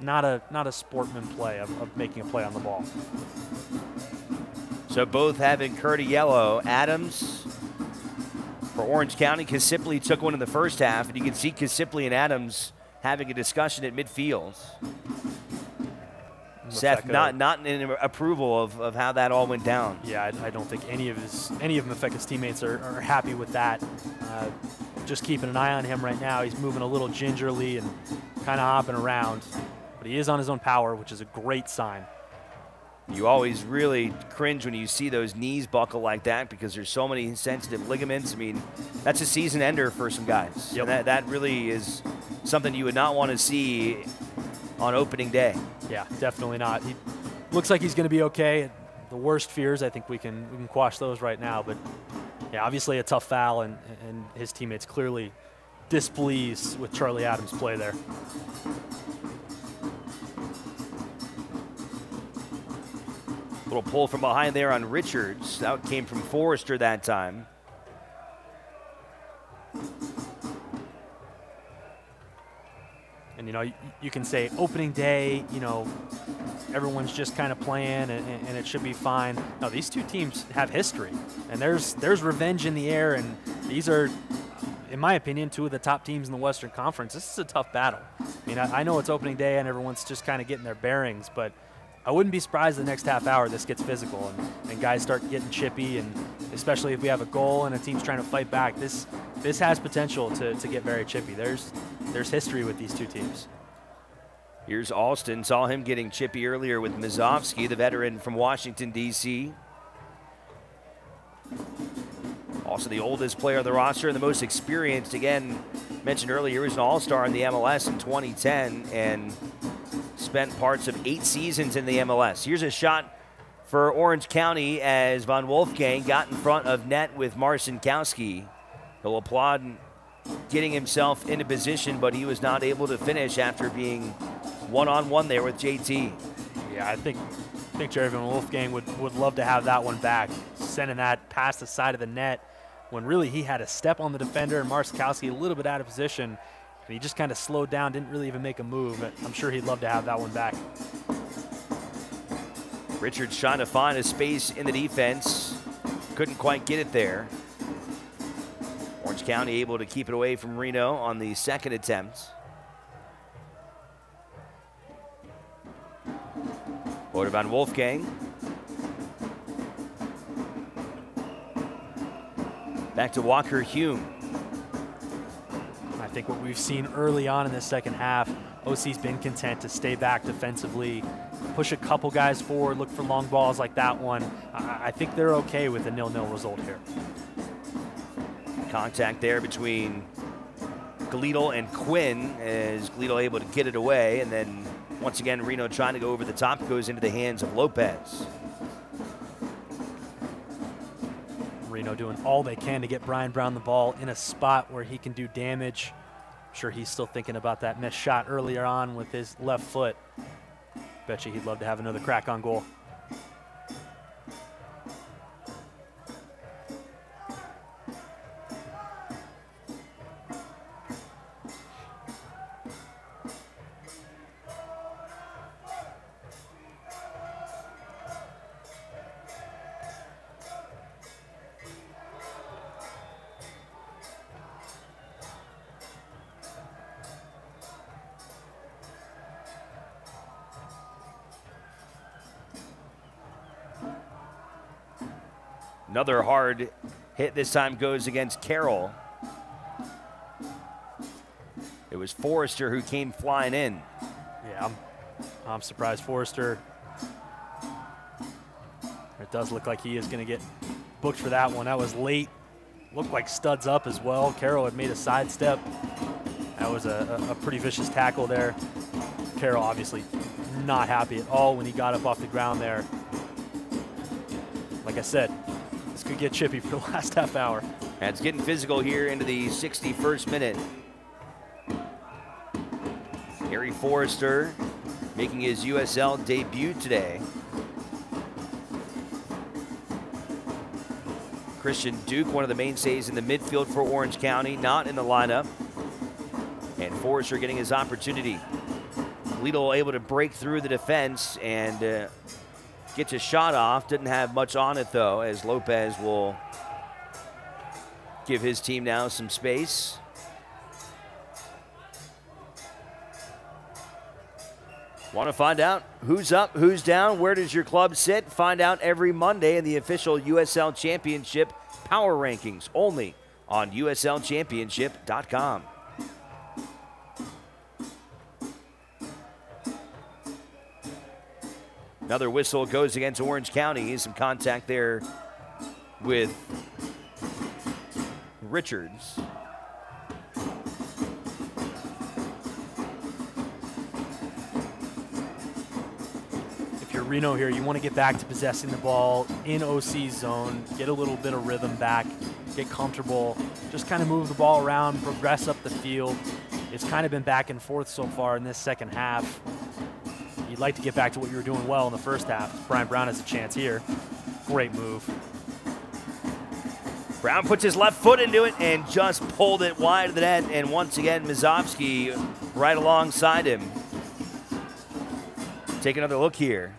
Not a sportsman play of making a play on the ball. So both have incurred a yellow. Adams for Orange County. Kisipli took one in the first half, and you can see Kisipli and Adams having a discussion at midfield. Seth, not in approval of how that all went down. Yeah, I don't think any of Mafeka's teammates are happy with that. Just keeping an eye on him right now. He's moving a little gingerly and kind of hopping around, but he is on his own power, which is a great sign. You always really cringe when you see those knees buckle like that because there's so many sensitive ligaments. I mean, that's a season ender for some guys. Yep. And that really is something you would not want to see on opening day. Yeah, definitely not. He looks like he's going to be okay. The worst fears, I think we can quash those right now. But yeah, obviously a tough foul, and his teammates clearly displeased with Charlie Adams' play there. Little pull from behind there on Richards. That came from Forrester that time. And know, you can say opening day, you know, everyone's just kind of playing and it should be fine. No, these two teams have history, and there's revenge in the air, and these are, in my opinion, two of the top teams in the Western Conference. This is a tough battle. I mean, I know it's opening day and everyone's just kind of getting their bearings, but I wouldn't be surprised the next half hour this gets physical and guys start getting chippy, and especially if we have a goal and a team's trying to fight back. This has potential to get very chippy. There's history with these two teams. Here's Alston. Saw him getting chippy earlier with Mazovsky, the veteran from Washington, D.C. Also the oldest player on the roster and the most experienced. Again, mentioned earlier, he was an all-star in the MLS in 2010 and spent parts of 8 seasons in the MLS. Here's a shot for Orange County as Von Wolfgang got in front of net with Morrison Cousy. He'll applaud getting himself into position, but he was not able to finish after being one-on-one there with JT. Yeah, I think Jerry Von Wolfgang would love to have that one back, sending that past the side of the net when really he had a step on the defender and Morrison Cousy a little bit out of position. And he just kind of slowed down, didn't really even make a move. I'm sure he'd love to have that one back. Richards trying to find a space in the defense. Couldn't quite get it there. Orange County able to keep it away from Reno on the second attempt. Over Von Wolfgang. Back to Walker Hume. I think what we've seen early on in the second half, OC's been content to stay back defensively, push a couple guys forward, look for long balls like that one. I think they're okay with a 0-0 result here. Contact there between Gleedle and Quinn as Gleedle able to get it away, and then once again Reno trying to go over the top, goes into the hands of Lopez. Reno doing all they can to get Brian Brown the ball in a spot where he can do damage. I'm sure he's still thinking about that missed shot earlier on with his left foot. Bet you he'd love to have another crack on goal. Another hard hit this time goes against Carroll. It was Forrester who came flying in. Yeah, I'm surprised Forrester. It does look like he is going to get booked for that one. That was late. Looked like studs up as well. Carroll had made a sidestep. That was a pretty vicious tackle there. Carroll obviously not happy at all when he got up off the ground there. Like I said, this could get chippy for the last half hour. And it's getting physical here into the 61st minute. Harry Forrester making his USL debut today. Christian Duke, one of the mainstays in the midfield for Orange County, not in the lineup. And Forrester getting his opportunity. Lidl able to break through the defense and gets a shot off. Didn't have much on it, though, as Lopez will give his team now some space. Want to find out who's up, who's down, where does your club sit? Find out every Monday in the official USL Championship Power Rankings, only on USLChampionship.com. Another whistle goes against Orange County. Some contact there with Richards. If you're Reno here, you want to get back to possessing the ball in OC's zone, get a little bit of rhythm back, get comfortable, just kind of move the ball around, progress up the field. It's kind of been back and forth so far in this second half. You'd like to get back to what you were doing well in the first half. Brian Brown has a chance here. Great move. Brown puts his left foot into it and just pulled it wide of the net. And once again, Mazovsky right alongside him. Take another look here.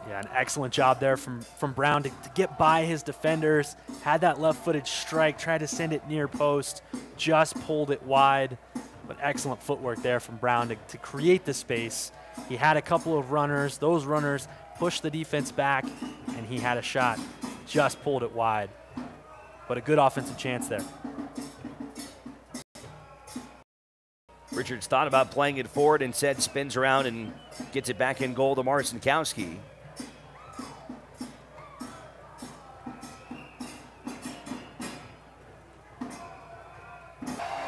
Yeah, an excellent job there from Brown to get by his defenders. Had that left-footed strike, tried to send it near post, just pulled it wide. But excellent footwork there from Brown to create the space. He had a couple of runners. Those runners pushed the defense back, and he had a shot. Just pulled it wide. But a good offensive chance there. Richards thought about playing it forward, instead spins around and gets it back in goal to Morrison Cousy.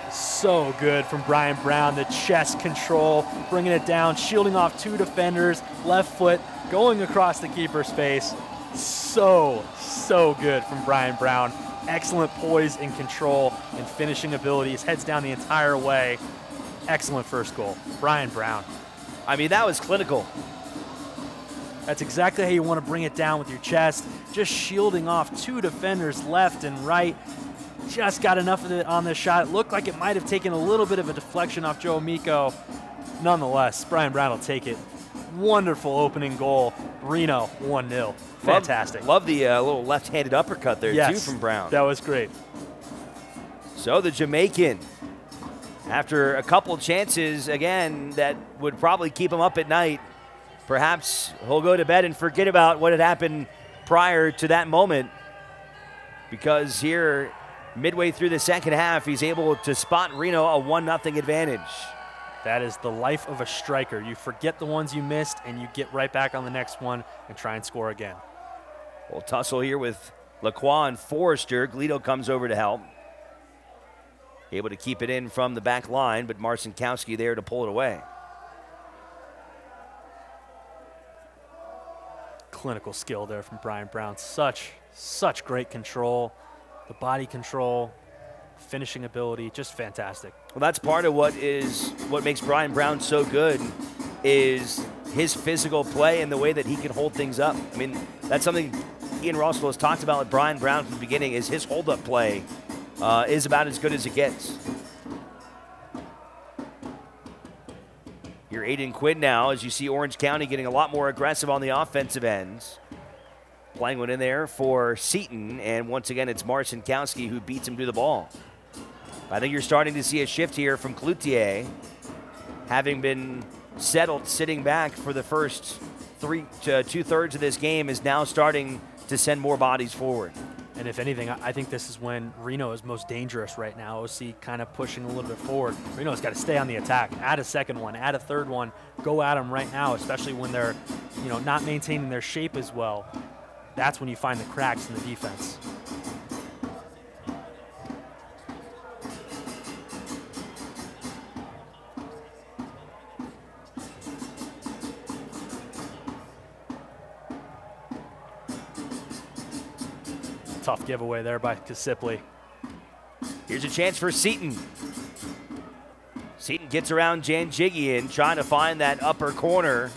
So good from Brian Brown, the chest control, bringing it down, shielding off two defenders, left foot, going across the keeper's face. So good from Brian Brown. Excellent poise and control and finishing abilities, heads down the entire way. Excellent first goal, Brian Brown. I mean, that was clinical. That's exactly how you want to bring it down with your chest, just shielding off two defenders left and right. Just got enough of it on this shot. It looked like it might have taken a little bit of a deflection off Joe Miko. Nonetheless, Brian Brown will take it. Wonderful opening goal. Reno 1-0. Fantastic. Love the little left-handed uppercut there, too, from Brown. That was great. So the Jamaican, after a couple chances, again, that would probably keep him up at night, perhaps he'll go to bed and forget about what had happened prior to that moment, because here, midway through the second half, he's able to spot Reno a 1-0 advantage. That is the life of a striker. You forget the ones you missed, and you get right back on the next one and try and score again. We'll tussle here with Lacroix and Forrester. Glito comes over to help. Able to keep it in from the back line, but Morrison Cousy there to pull it away. Clinical skill there from Brian Brown. Such great control. The body control, finishing ability, just fantastic. Well, that's part of what makes Brian Brown so good, is his physical play and the way that he can hold things up. I mean, that's something Ian Rosswell has talked about with Brian Brown from the beginning, is his hold-up play is about as good as it gets. Here, Aidan Quinn now, as you see Orange County getting a lot more aggressive on the offensive ends. Playing one in there for Seton, and once again, it's Morrison Cousy who beats him to the ball. I think you're starting to see a shift here from Cloutier, having been settled, sitting back for the first 2/3 of this game, is now starting to send more bodies forward. And if anything, I think this is when Reno is most dangerous right now. OC kind of pushing a little bit forward. Reno's got to stay on the attack. Add a second one, add a third one. Go at them right now, especially when they're, not maintaining their shape as well. That's when you find the cracks in the defense. Tough giveaway there by Kasipli. Here's a chance for Seton. Seton gets around Janjigian, trying to find that upper corner.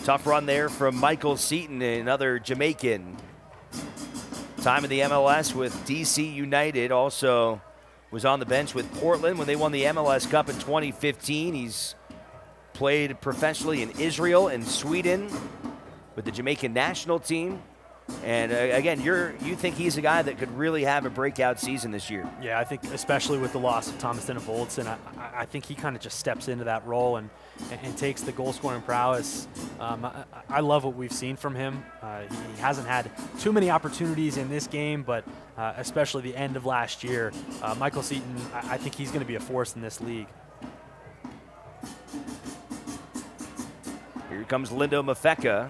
Tough run there from Michael Seton, another Jamaican. Time in the MLS with DC United. Also was on the bench with Portland when they won the MLS Cup in 2015. He's played professionally in Israel and Sweden with the Jamaican national team. And again, you think he's a guy that could really have a breakout season this year. Yeah, I think especially with the loss of Thomas Dennis-Voldsen, I think he kind of just steps into that role and takes the goal-scoring prowess. I love what we've seen from him. He hasn't had too many opportunities in this game, but especially the end of last year. Michael Seton, I think he's going to be a force in this league. Here comes Lindo Mafeka.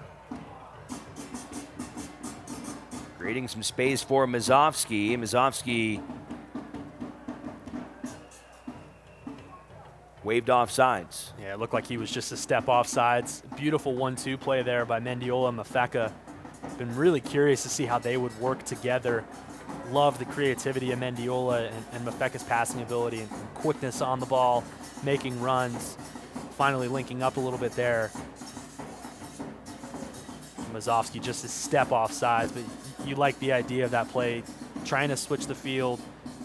Creating some space for Mazovsky. Mazovsky waved off sides. Yeah, it looked like he was just a step off sides. Beautiful 1-2 play there by Mendiola and Mafeka. Been really curious to see how they would work together. Love the creativity of Mendiola and Mafeka's passing ability and quickness on the ball, making runs, finally linking up a little bit there. Mazovsky just a step off sides, but you like the idea of that play, trying to switch the field,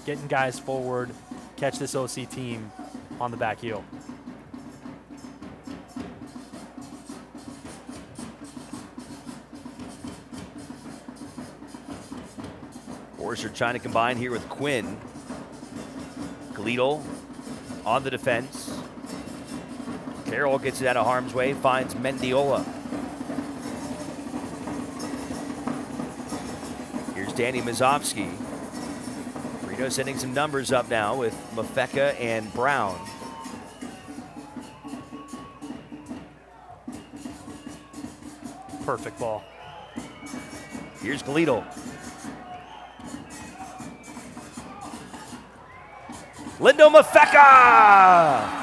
getting guys forward, catch this OC team on the back heel. Forrester trying to combine here with Quinn. Gleedle on the defense. Carroll gets it out of harm's way, finds Mendiola. Here's Danny Mazovsky. Reno sending some numbers up now with Mafeka and Brown. Perfect ball. Here's Gleedle. Lindo Mafeka!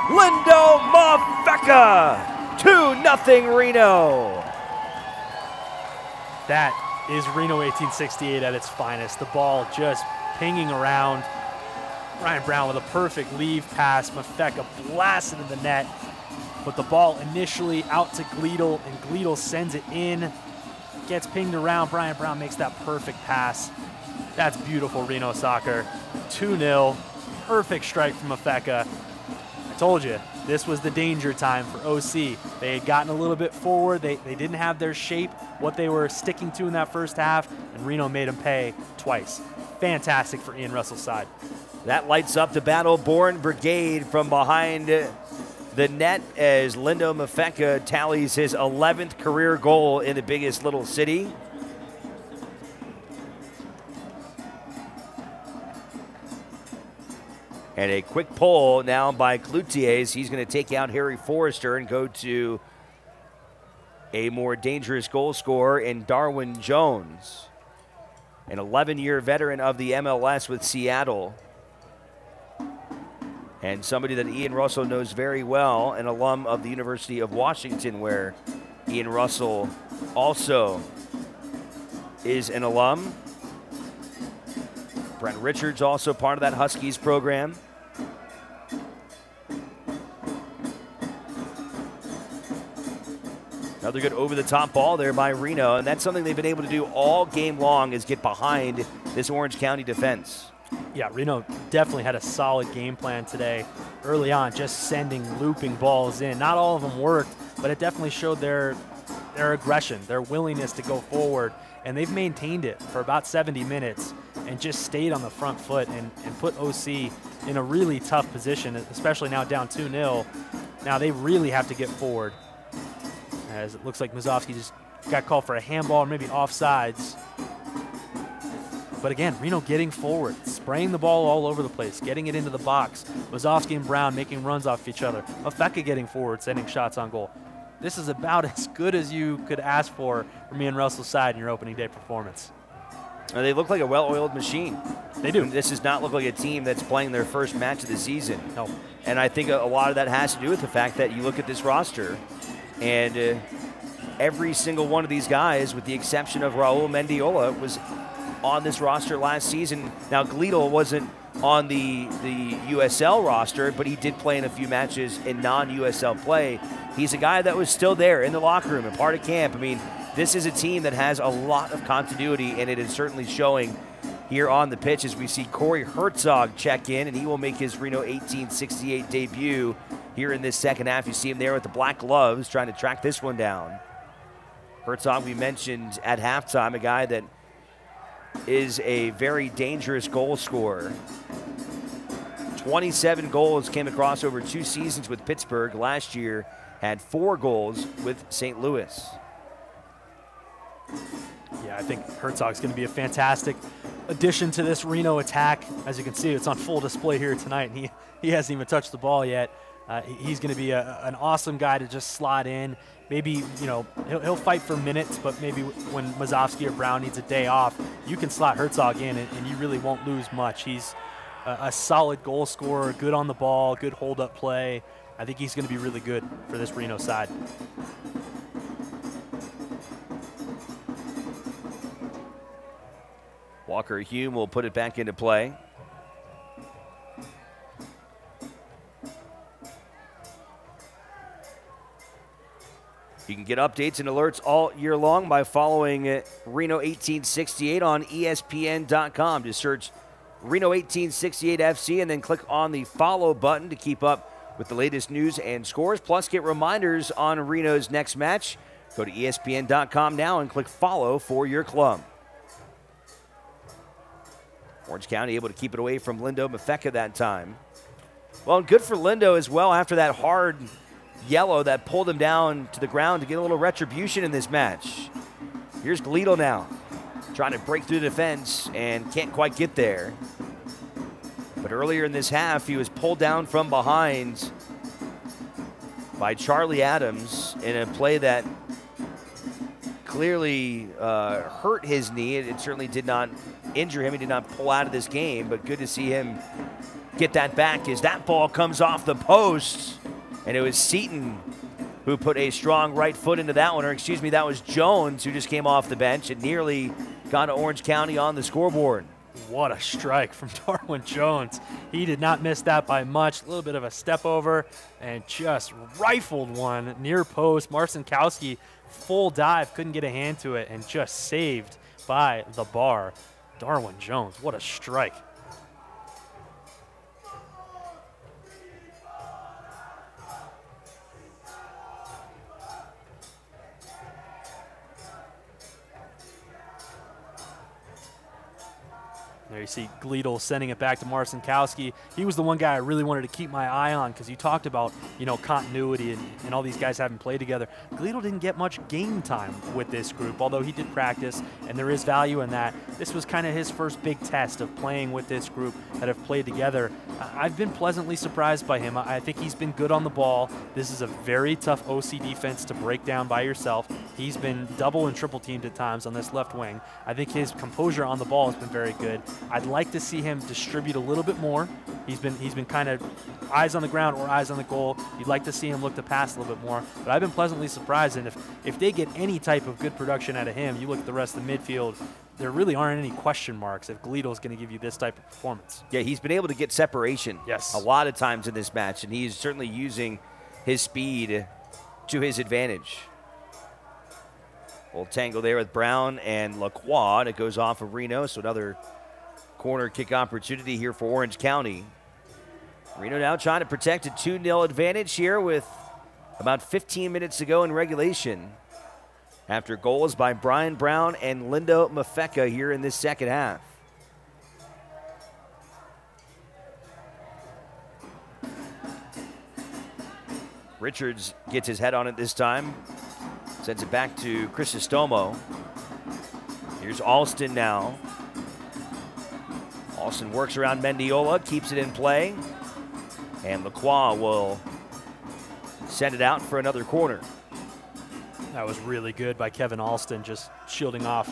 Lindo Mafeka! 2-0 Reno. That is Reno 1868 at its finest. The ball just pinging around. Ryan Brown with a perfect leave pass. Mafeka blasted in the net. But the ball initially out to Gleedle, and Gleedle sends it in. Gets pinged around. Brian Brown makes that perfect pass. That's beautiful Reno soccer. 2-0. Perfect strike from Mafeka. I told you, this was the danger time for OC. They had gotten a little bit forward. They didn't have their shape, what they were sticking to in that first half, and Reno made them pay twice. Fantastic for Ian Russell's side. That lights up the Battle-Born Brigade from behind the net as Lindo Mafeka tallies his 11th career goal in the biggest little city. And a quick pull now by Cloutier. He's going to take out Harry Forrester and go to a more dangerous goal scorer in Darwin Jones, an 11-year veteran of the MLS with Seattle, and somebody that Ian Russell knows very well, an alum of the University of Washington, where Ian Russell also is an alum. Brent Richards also part of that Huskies program. Another good over-the-top ball there by Reno, and that's something they've been able to do all game long, is get behind this Orange County defense. Yeah, Reno definitely had a solid game plan today. Early on, just sending looping balls in. Not all of them worked, but it definitely showed their aggression, their willingness to go forward, and they've maintained it for about 70 minutes and just stayed on the front foot and put OC in a really tough position, especially now down 2-0. Now they really have to get forward, as it looks like Mazovsky just got called for a handball or maybe offsides. But again, Reno getting forward, spraying the ball all over the place, getting it into the box. Mazovsky and Brown making runs off each other. Mafeka getting forward, sending shots on goal. This is about as good as you could ask for from Ian Russell's side in your opening day performance. They look like a well-oiled machine. They do. This does not look like a team that's playing their first match of the season. No. And I think a lot of that has to do with the fact that you look at this roster, and every single one of these guys, with the exception of Raul Mendiola, was on this roster last season. Now, Gleedle wasn't on the USL roster, but he did play in a few matches in non-USL play. He's a guy that was still there in the locker room and part of camp. I mean, this is a team that has a lot of continuity, and it is certainly showing here on the pitch as we see Cory Hertzog check in, and he will make his Reno 1868 debut here in this second half. You see him there with the black gloves trying to track this one down. Hertzog, we mentioned at halftime, a guy that is a very dangerous goal scorer. 27 goals came across over 2 seasons with Pittsburgh. Last year had 4 goals with St. Louis. Yeah, I think Hertzog's going to be a fantastic addition to this Reno attack. As you can see, it's on full display here tonight, and he hasn't even touched the ball yet. He's going to be an awesome guy to just slot in. Maybe, you know, he'll fight for minutes, but maybe when Mazovsky or Brown needs a day off, you can slot Hertzog in, and you really won't lose much. He's a solid goal scorer, good on the ball, good hold-up play. I think he's going to be really good for this Reno side. Walker Hume will put it back into play. You can get updates and alerts all year long by following Reno 1868 on ESPN.com. Just search Reno 1868 FC and then click on the follow button to keep up with the latest news and scores. Plus, get reminders on Reno's next match. Go to ESPN.com now and click follow for your club. Orange County able to keep it away from Lindo Mafeka that time. Well, good for Lindo as well after that hard yellow that pulled him down to the ground to get a little retribution in this match. Here's Gleedle now, trying to break through the defense and can't quite get there. But earlier in this half, he was pulled down from behind by Charlie Adams in a play that clearly hurt his knee. It certainly did not injure him. He did not pull out of this game, but good to see him get that back as that ball comes off the post. And it was Seaton who put a strong right foot into that one, or excuse me, that was Jones who just came off the bench and nearly got Orange County on the scoreboard. What a strike from Darwin Jones. He did not miss that by much. A little bit of a step over and just rifled one near post. Morrison Cousy, full dive, couldn't get a hand to it and just saved by the bar. Darwin Jones, what a strike. There you see Gleedle sending it back to Morrison Cousy. He was the one guy I really wanted to keep my eye on because you talked about, continuity and all these guys having played together. Gleedle didn't get much game time with this group, although he did practice, and there is value in that. This was kind of his first big test of playing with this group that have played together. I've been pleasantly surprised by him. I think he's been good on the ball. This is a very tough OC defense to break down by yourself. He's been double and triple teamed at times on this left wing. I think his composure on the ball has been very good. I'd like to see him distribute a little bit more. He's been kind of eyes on the ground or eyes on the goal. You'd like to see him look to pass a little bit more. But I've been pleasantly surprised, and if they get any type of good production out of him, you look at the rest of the midfield, there really aren't any question marks if Gleedle's going to give you this type of performance. Yeah, he's been able to get separation a lot of times in this match, and he's certainly using his speed to his advantage. Little tangle there with Brown and Lacroix, and it goes off of Reno, so another corner kick opportunity here for Orange County. Reno now trying to protect a 2-0 advantage here with about 15 minutes to go in regulation after goals by Brian Brown and Lindo Mafeka here in this second half. Richards gets his head on it this time. Sends it back to Crisostomo. Here's Alston now. Alston works around Mendiola, keeps it in play. And Lacroix will send it out for another corner. That was really good by Kevin Alston, just shielding off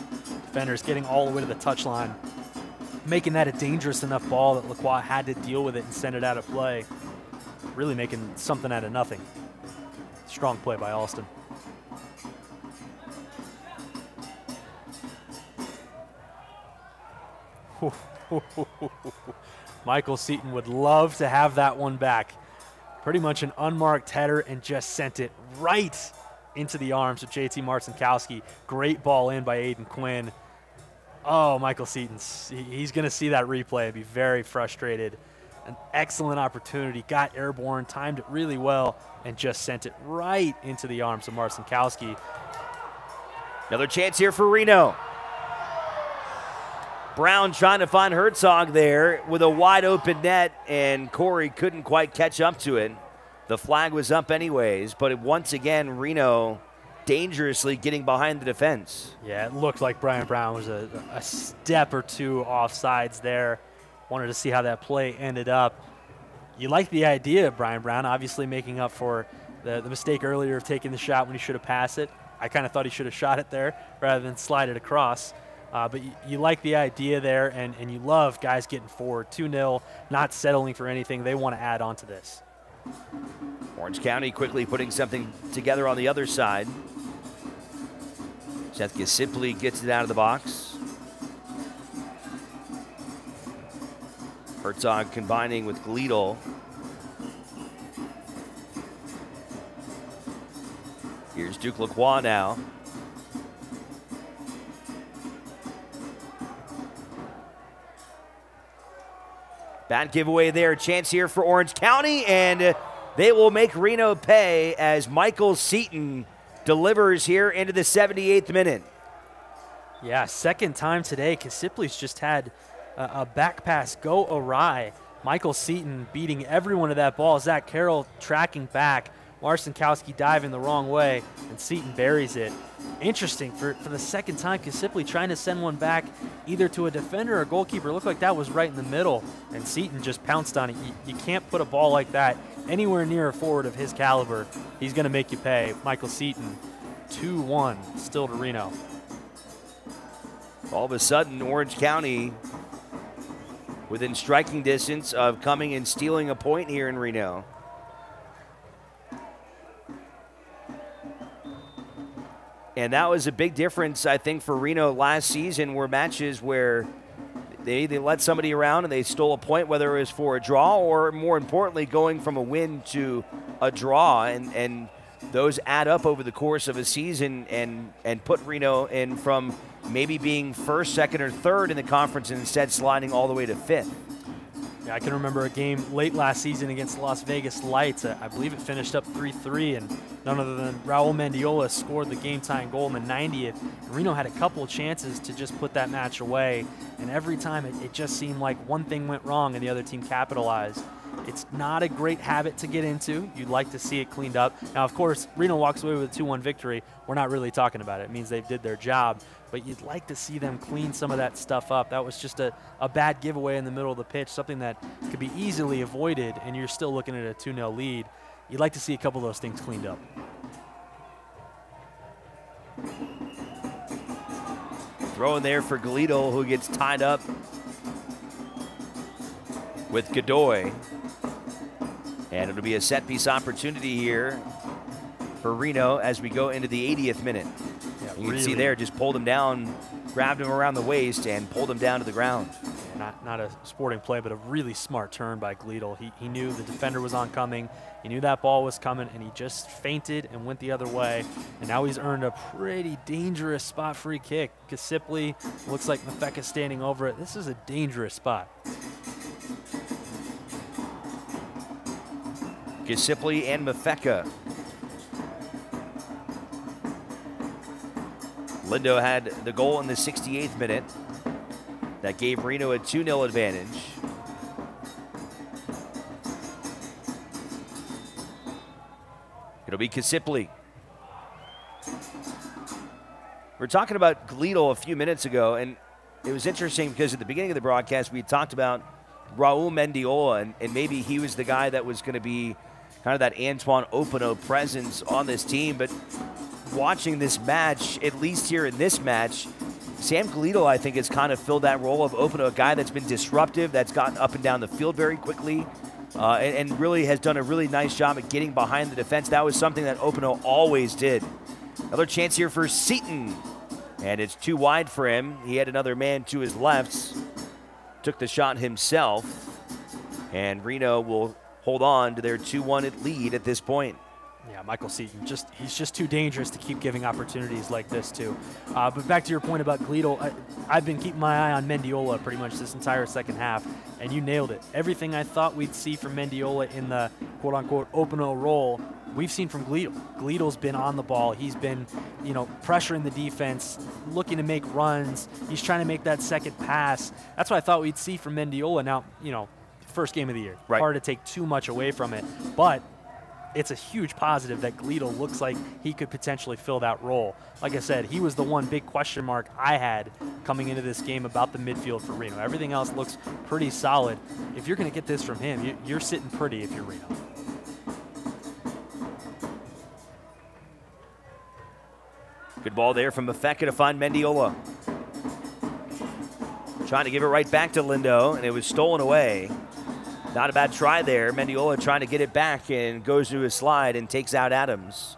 defenders, getting all the way to the touchline, making that a dangerous enough ball that Lacroix had to deal with it and send it out of play. Really making something out of nothing. Strong play by Alston. Michael Seaton would love to have that one back. Pretty much an unmarked header and just sent it right into the arms of JT Morrison Cousy. Great ball in by Aidan Quinn. Oh, Michael Seaton, he's going to see that replay and be very frustrated. An excellent opportunity, got airborne, timed it really well, and just sent it right into the arms of Morrison Cousy. Another chance here for Reno. Brown trying to find Hertzog there with a wide open net, and Cory couldn't quite catch up to it. The flag was up anyways, but once again, Reno dangerously getting behind the defense. Yeah, it looked like Brian Brown was a step or two offsides there. Wanted to see how that play ended up. You like the idea of Brian Brown obviously making up for the mistake earlier of taking the shot when he should have passed it. I kind of thought he should have shot it there rather than slide it across. But you like the idea there, and you love guys getting forward 2-0, not settling for anything. They want to add on to this. Orange County quickly putting something together on the other side. Seth simply gets it out of the box. Hertzog combining with Gleedle. Here's Duke Lacroix now. Bad giveaway there. Chance here for Orange County, and they will make Reno pay as Michael Seaton delivers here into the 78th minute. Yeah, second time today. Kasipli's just had a back pass go awry. Michael Seaton beating everyone to that ball. Zach Carroll tracking back. Morrison Cousy diving the wrong way, and Seaton buries it. Interesting, for the second time, Kasipli trying to send one back either to a defender or a goalkeeper. It looked like that was right in the middle, and Seaton just pounced on it. You can't put a ball like that anywhere near a forward of his caliber. He's going to make you pay. Michael Seaton, 2-1, still to Reno. All of a sudden, Orange County within striking distance of coming and stealing a point here in Reno. And that was a big difference, I think, for Reno last season, were matches where they let somebody around and they stole a point, whether it was for a draw or, more importantly, going from a win to a draw. And those add up over the course of a season and put Reno in from maybe being first, second, or third in the conference and instead sliding all the way to fifth. Yeah, I can remember a game late last season against Las Vegas Lights. I believe it finished up 3-3, and none other than Raul Mendiola scored the game-tying goal in the 90th. And Reno had a couple of chances to just put that match away, and every time it just seemed like one thing went wrong and the other team capitalized. It's not a great habit to get into. You'd like to see it cleaned up. Now, of course, Reno walks away with a 2-1 victory. We're not really talking about it. It means they did their job. But you'd like to see them clean some of that stuff up. That was just a bad giveaway in the middle of the pitch, something that could be easily avoided, and you're still looking at a 2-0 lead. You'd like to see a couple of those things cleaned up. Throw in there for Galito, who gets tied up with Godoy. And it'll be a set-piece opportunity here for Reno as we go into the 80th minute. Yeah, you can see there, just pulled him down, grabbed him around the waist, and pulled him down to the ground. Not a sporting play, but a really smart turn by Gleedle. He knew the defender was oncoming. He knew that ball was coming, and he just feinted and went the other way. And now he's earned a pretty dangerous spot free kick. Kasipli looks like Mafeka's standing over it. This is a dangerous spot. Kasipli and Mafeka. Lindo had the goal in the 68th minute. That gave Reno a 2-0 advantage. It'll be Kasipli. We were talking about Gleedle a few minutes ago, and it was interesting because at the beginning of the broadcast we talked about Raul Mendiola, and maybe he was the guy that was going to be kind of that Antoine Openo presence on this team. But watching this match, at least here in this match, Sam Gleedle, I think, has kind of filled that role of Openo, a guy that's been disruptive, that's gotten up and down the field very quickly, and really has done a really nice job at getting behind the defense. That was something that Openo always did. Another chance here for Seaton, and it's too wide for him. He had another man to his left, took the shot himself, and Reno will hold on to their 2-1 lead at this point. Yeah, Michael Seaton, he's just too dangerous to keep giving opportunities like this, too. But back to your point about Gleedle, I've been keeping my eye on Mendiola pretty much this entire second half, and you nailed it. Everything I thought we'd see from Mendiola in the quote-unquote Openo role, we've seen from Gleedle. Gleedle's been on the ball. He's been, pressuring the defense, looking to make runs. He's trying to make that second pass. That's what I thought we'd see from Mendiola. Now, first game of the year. Right. Hard to take too much away from it, but it's a huge positive that Gleedle looks like he could potentially fill that role. Like I said, he was the one big question mark I had coming into this game about the midfield for Reno. Everything else looks pretty solid. If you're going to get this from him, you're sitting pretty if you're Reno. Good ball there from Mafeka to find Mendiola. Trying to give it right back to Lindo, and it was stolen away. Not a bad try there. Mendiola trying to get it back and goes to his slide and takes out Adams.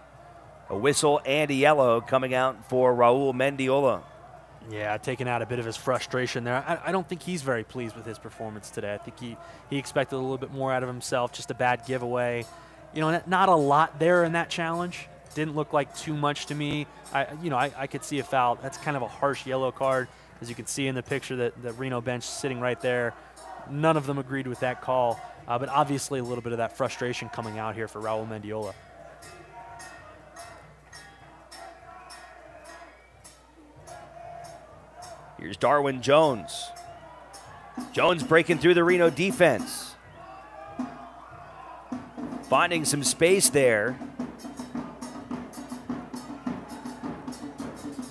A whistle and a yellow coming out for Raul Mendiola. Yeah, taking out a bit of his frustration there. I don't think he's very pleased with his performance today. I think he expected a little bit more out of himself, just a bad giveaway. Not a lot there in that challenge, Didn't look like too much to me. I could see a foul. That's kind of a harsh yellow card, as you can see in the picture that the Reno bench sitting right there. None of them agreed with that call, but obviously a little bit of that frustration coming out here for Raul Mendiola. Here's Darwin Jones. Jones breaking through the Reno defense. Finding some space there.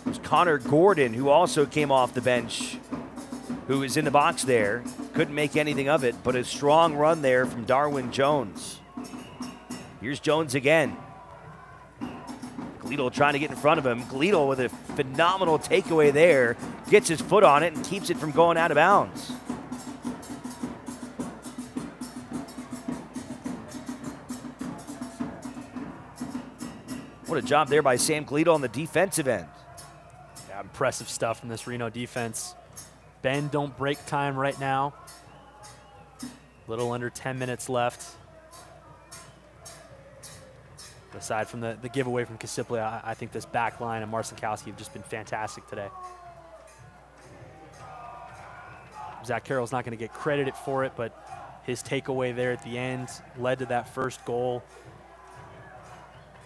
There's Connor Gordon, who also came off the bench, who was in the box there. Couldn't make anything of it, but a strong run there from Darwin Jones. Here's Jones again. Gleedle trying to get in front of him. Gleedle with a phenomenal takeaway there. Gets his foot on it and keeps it from going out of bounds. What a job there by Sam Gleedle on the defensive end. Yeah, impressive stuff from this Reno defense. Bend, don't break time right now. Little under 10 minutes left. Aside from the giveaway from Kasipli, I think this back line and Morrison Cousy have just been fantastic today. Zach Carroll's not going to get credited for it, but his takeaway there at the end led to that first goal.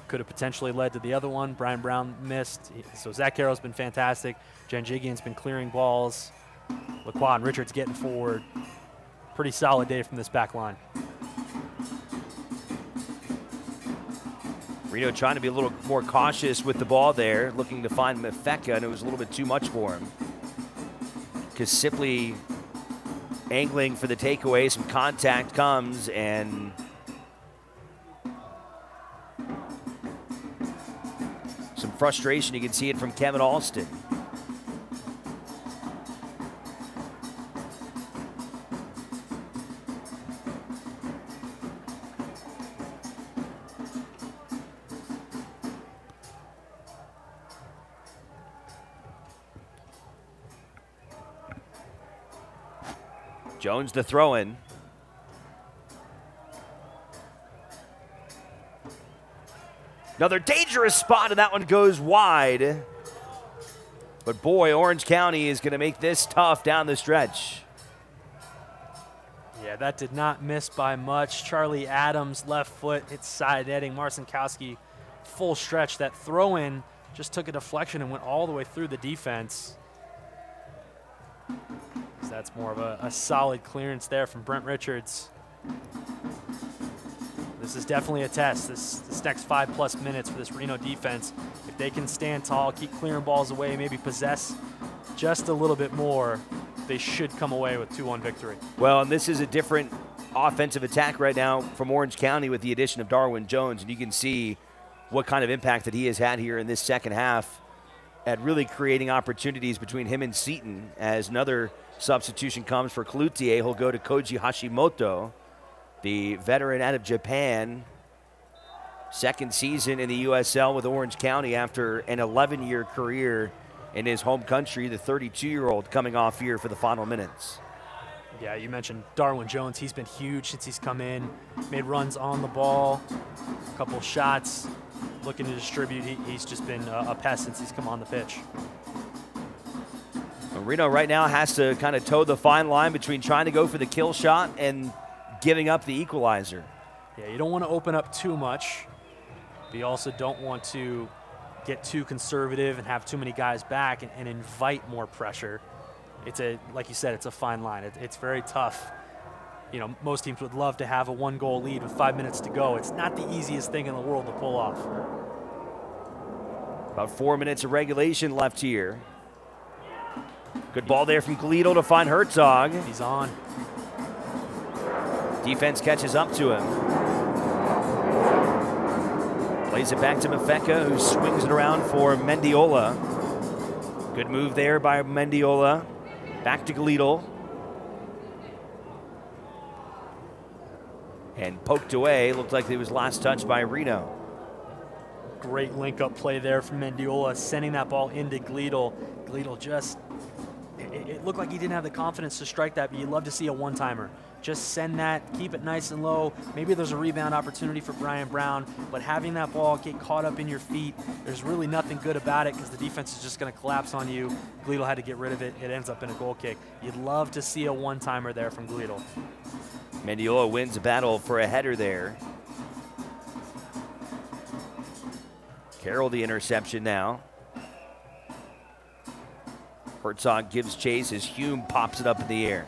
Could have potentially led to the other one. Brian Brown missed. So Zach Carroll's been fantastic. Janjigian's been clearing balls. Lacroix and Richards getting forward. Pretty solid day from this back line. Reno trying to be a little more cautious with the ball there, looking to find Mefeka, and it was a little bit too much for him. Kasipli angling for the takeaway, some contact comes, and some frustration. You can see it from Kevin Alston. Jones the throw-in. Another dangerous spot, and that one goes wide. But boy, Orange County is going to make this tough down the stretch. Yeah, that did not miss by much. Charlie Adams, left foot, hits side netting. Morrison Cousy, full stretch. That throw-in just took a deflection and went all the way through the defense. So that's more of a solid clearance there from Brent Richards. This is definitely a test. This next 5+ minutes for this Reno defense, if they can stand tall, keep clearing balls away, maybe possess just a little bit more, they should come away with 2-1 victory. Well, and this is a different offensive attack right now from Orange County with the addition of Darwin Jones, and you can see what kind of impact that he has had here in this second half at really creating opportunities between him and Seaton. As another substitution comes for Cloutier, he'll go to Koji Hashimoto, the veteran out of Japan. Second season in the USL with Orange County after an 11-year career in his home country. The 32-year-old coming off here for the final minutes. Yeah, you mentioned Darwin Jones. He's been huge since he's come in. Made runs on the ball, a couple shots, looking to distribute. He's just been a pest since he's come on the pitch. Reno right now has to kind of toe the fine line between trying to go for the kill shot and giving up the equalizer. Yeah, you don't want to open up too much, but you also don't want to get too conservative and have too many guys back and invite more pressure. It's like you said, it's a fine line. It's very tough. You know, most teams would love to have a 1-goal lead with 5 minutes to go. It's not the easiest thing in the world to pull off. About 4 minutes of regulation left here. Good ball there from Gleedle to find Hertzog. He's on. Defense catches up to him. Plays it back to Mefeka, who swings it around for Mendiola. Good move there by Mendiola. Back to Gleedle. And poked away. Looked like it was last touched by Reno. Great link-up play there from Mendiola, sending that ball into Gleedle. Gleedle just, it looked like he didn't have the confidence to strike that, but you'd love to see a one-timer. just send that, keep it nice and low. Maybe there's a rebound opportunity for Brian Brown, but having that ball get caught up in your feet, there's really nothing good about it because the defense is just going to collapse on you. Gleadle had to get rid of it. It ends up in a goal kick. You'd love to see a one-timer there from Gleadle. Mendiola wins a battle for a header there. Carroll the interception now. Hertzog gives chase as Hume pops it up in the air.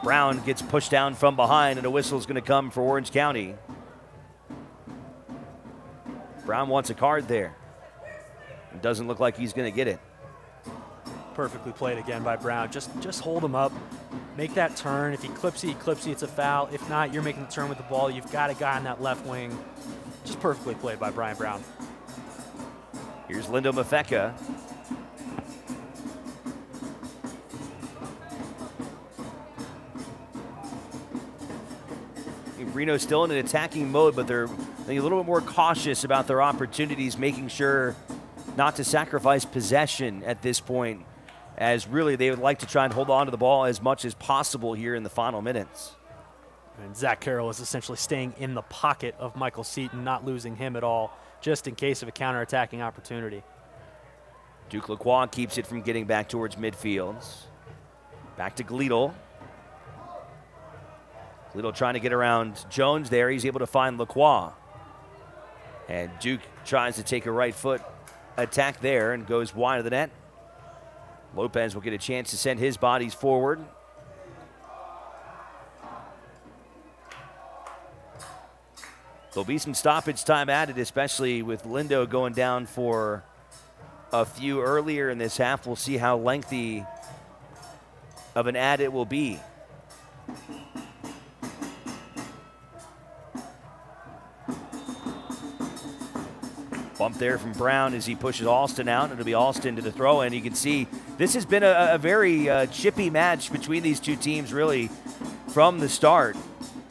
Brown gets pushed down from behind, and a whistle is going to come for Orange County. Brown wants a card there. It doesn't look like he's going to get it. Perfectly played again by Brown. Just hold him up. Make that turn. If he clips you, it's a foul. If not, you're making the turn with the ball. You've got a guy on that left wing. Just perfectly played by Brian Brown. Here's Lindo Mafeka. Reno's still in an attacking mode, but they're a little bit more cautious about their opportunities, making sure not to sacrifice possession at this point, as really they would like to try and hold on to the ball as much as possible here in the final minutes. And Zach Carroll is essentially staying in the pocket of Michael Seaton, not losing him at all, just in case of a counterattacking opportunity. Duke Lacroix keeps it from getting back towards midfield. Back to Gleadle. Gleadle trying to get around Jones there. He's able to find Lacroix. And Duke tries to take a right foot attack there and goes wide of the net. Lopez will get a chance to send his bodies forward. There'll be some stoppage time added, especially with Lindo going down for a few earlier in this half. We'll see how lengthy of an ad it will be. Bump there from Brown as he pushes Alston out. It'll be Alston to the throw, and you can see this has been a very chippy match between these two teams really from the start,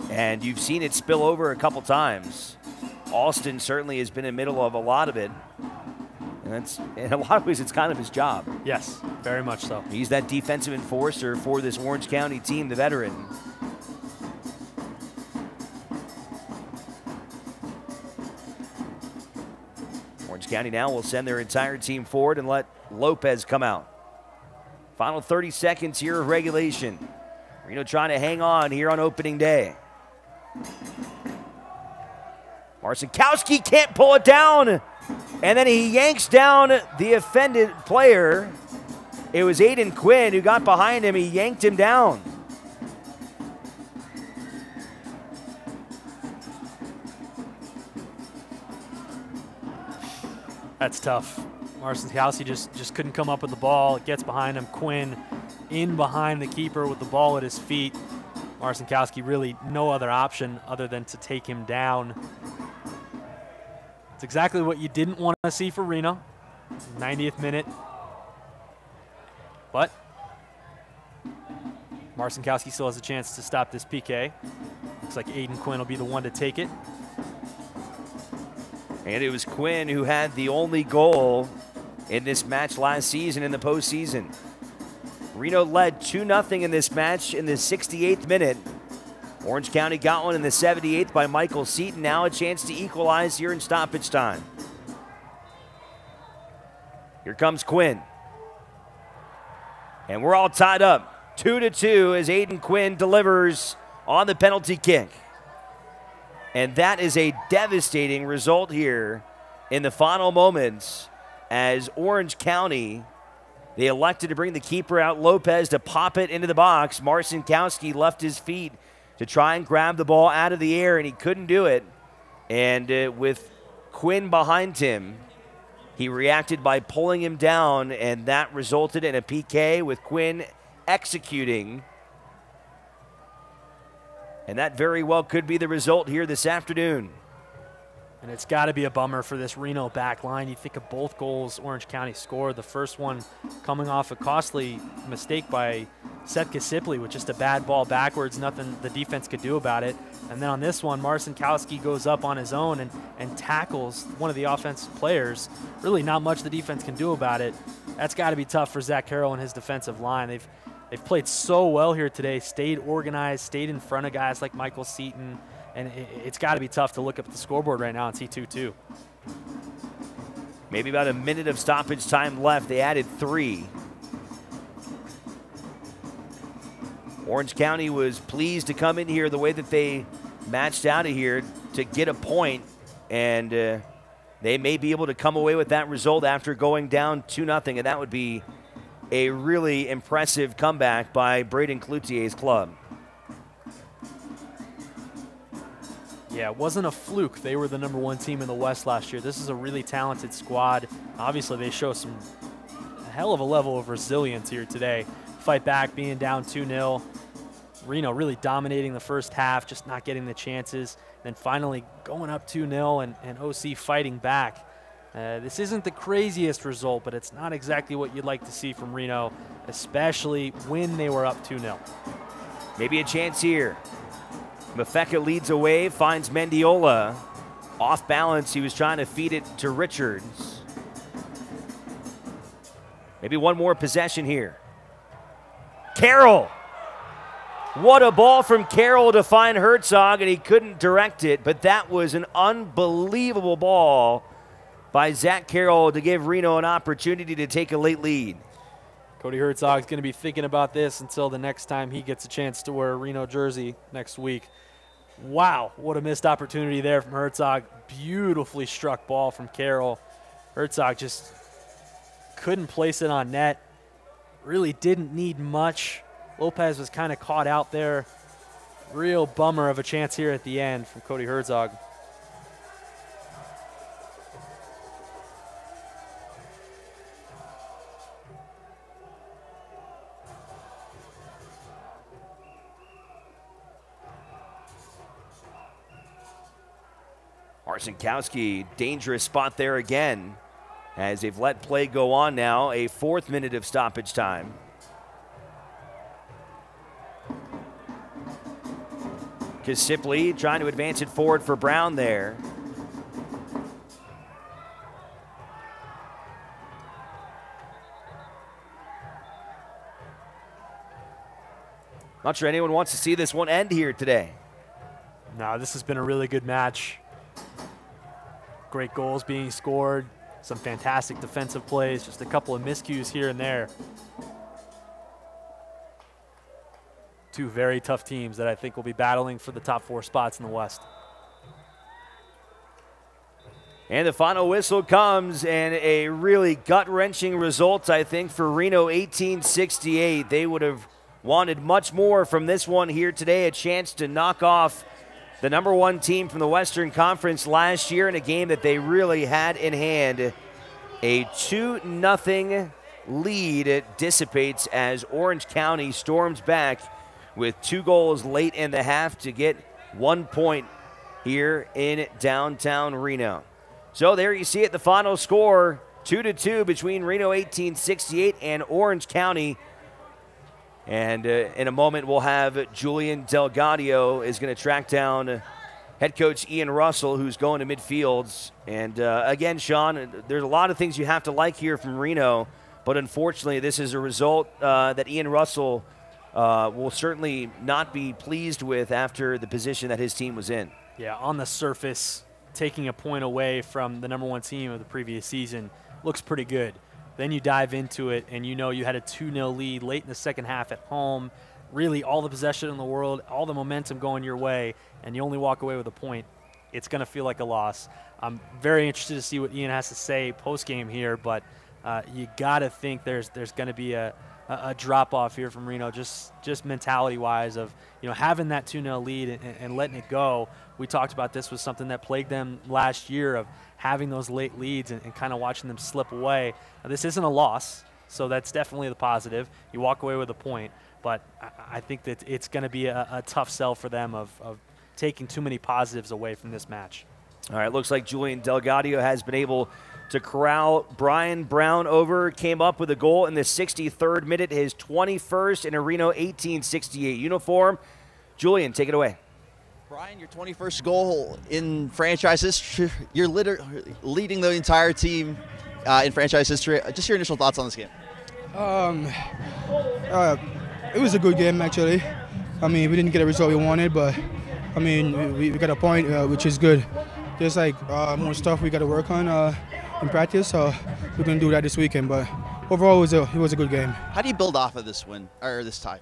and you've seen it spill over a couple times. Alston certainly has been in the middle of a lot of it, and that's, in a lot of ways, it's kind of his job. Yes, very much so. He's that defensive enforcer for this Orange County team, the veteran. Orange County now will send their entire team forward and let Lopez come out. Final 30 seconds here of regulation. Reno trying to hang on here on opening day. Morrison Cousy can't pull it down. And then he yanks down the offended player. It was Aidan Quinn who got behind him. He yanked him down. That's tough. Morrison Cousy just couldn't come up with the ball. It gets behind him. Quinn in behind the keeper with the ball at his feet. Morrison Cousy really no other option other than to take him down. It's exactly what you didn't want to see for Reno. 90th minute. But Morrison Cousy still has a chance to stop this PK. Looks like Aidan Quinn will be the one to take it. And it was Quinn who had the only goal in this match last season in the postseason. Reno led 2-0 in this match in the 68th minute. Orange County got one in the 78th by Michael Seaton. Now a chance to equalize here in stoppage time. Here comes Quinn. And we're all tied up 2-2 as Aidan Quinn delivers on the penalty kick. And that is a devastating result here in the final moments as Orange County, they elected to bring the keeper out, Lopez, to pop it into the box. Morrison Cousy left his feet to try and grab the ball out of the air, and he couldn't do it. And with Quinn behind him, he reacted by pulling him down, and that resulted in a PK with Quinn executing. And that very well could be the result here this afternoon. And it's got to be a bummer for this Reno back line. You think of both goals Orange County scored. The first one coming off a costly mistake by Setka Sipley with just a bad ball backwards, nothing the defense could do about it. And then on this one, Morrison Cousy goes up on his own and tackles one of the offensive players. Really not much the defense can do about it. That's got to be tough for Zach Carroll and his defensive line. They've played so well here today, stayed organized, stayed in front of guys like Michael Seaton, and it's got to be tough to look up at the scoreboard right now and see 2-2. Maybe about a minute of stoppage time left. They added 3. Orange County was pleased to come in here the way that they matched out of here to get a point, and they may be able to come away with that result after going down 2-0, and that would be a really impressive comeback by Braden Cloutier's club. Yeah, it wasn't a fluke. They were the #1 team in the West last year. This is a really talented squad. Obviously, they show a hell of a level of resilience here today. Fight back, being down 2-0. Reno really dominating the first half, just not getting the chances. Then finally going up 2-0 and OC fighting back. This isn't the craziest result, but it's not exactly what you'd like to see from Reno, especially when they were up 2-0. Maybe a chance here. Mafeka leads away, finds Mendiola. Off balance, he was trying to feed it to Richards. Maybe one more possession here. Carroll. What a ball from Carroll to find Hertzog, and he couldn't direct it, but that was an unbelievable ball by Zach Carroll to give Reno an opportunity to take a late lead. Cory Hertzog's going to be thinking about this until the next time he gets a chance to wear a Reno jersey next week. Wow, what a missed opportunity there from Hertzog. Beautifully struck ball from Carroll. Hertzog just couldn't place it on net. Really didn't need much. Lopez was kind of caught out there. Real bummer of a chance here at the end from Cory Hertzog. Morrison Cousy, dangerous spot there again as they've let play go on now. A 4th minute of stoppage time. Sipley trying to advance it forward for Brown there. Not sure anyone wants to see this one end here today. No, this has been a really good match. Great goals being scored, some fantastic defensive plays, just a couple of miscues here and there. Two very tough teams that I think will be battling for the top 4 spots in the West. And the final whistle comes, and a really gut-wrenching result, I think, for Reno 1868. They would have wanted much more from this one here today, a chance to knock off the #1 team from the Western Conference last year in a game that they really had in hand. A 2-0 lead dissipates as Orange County storms back with 2 goals late in the half to get 1 point here in downtown Reno. So there you see it, the final score, 2-2 between Reno 1868 and Orange County. And in a moment, we'll have Julian Delgadio is going to track down head coach Ian Russell, who's going to midfields. And again, Sean, there's a lot of things you have to like here from Reno, but unfortunately, this is a result that Ian Russell will certainly not be pleased with after the position that his team was in. Yeah, on the surface, taking a point away from the #1 team of the previous season looks pretty good. Then you dive into it, and you know you had a 2-0 lead late in the second half at home, really all the possession in the world, all the momentum going your way, and you only walk away with a point. It's going to feel like a loss. I'm very interested to see what Ian has to say post-game here, but you got to think there's going to be a drop-off here from Reno, just mentality-wise of having that 2-0 lead and letting it go. We talked about this was something that plagued them last year of having those late leads and kind of watching them slip away. Now, this isn't a loss, so that's definitely the positive. You walk away with a point, but I think that it's going to be a tough sell for them of taking too many positives away from this match. All right, looks like Julian Delgadio has been able to corral Brian Brown over, came up with a goal in the 63rd minute, his 21st in a Reno 1868 uniform. Julian, take it away. Brian, your 21st goal in franchise history. You're leading the entire team in franchise history. Just your initial thoughts on this game. It was a good game, actually. I mean, we didn't get a result we wanted, but I mean, we got a point, which is good. There's like more stuff we got to work on in practice, so we're gonna do that this weekend. But overall, it was a good game. How do you build off of this win or this tie?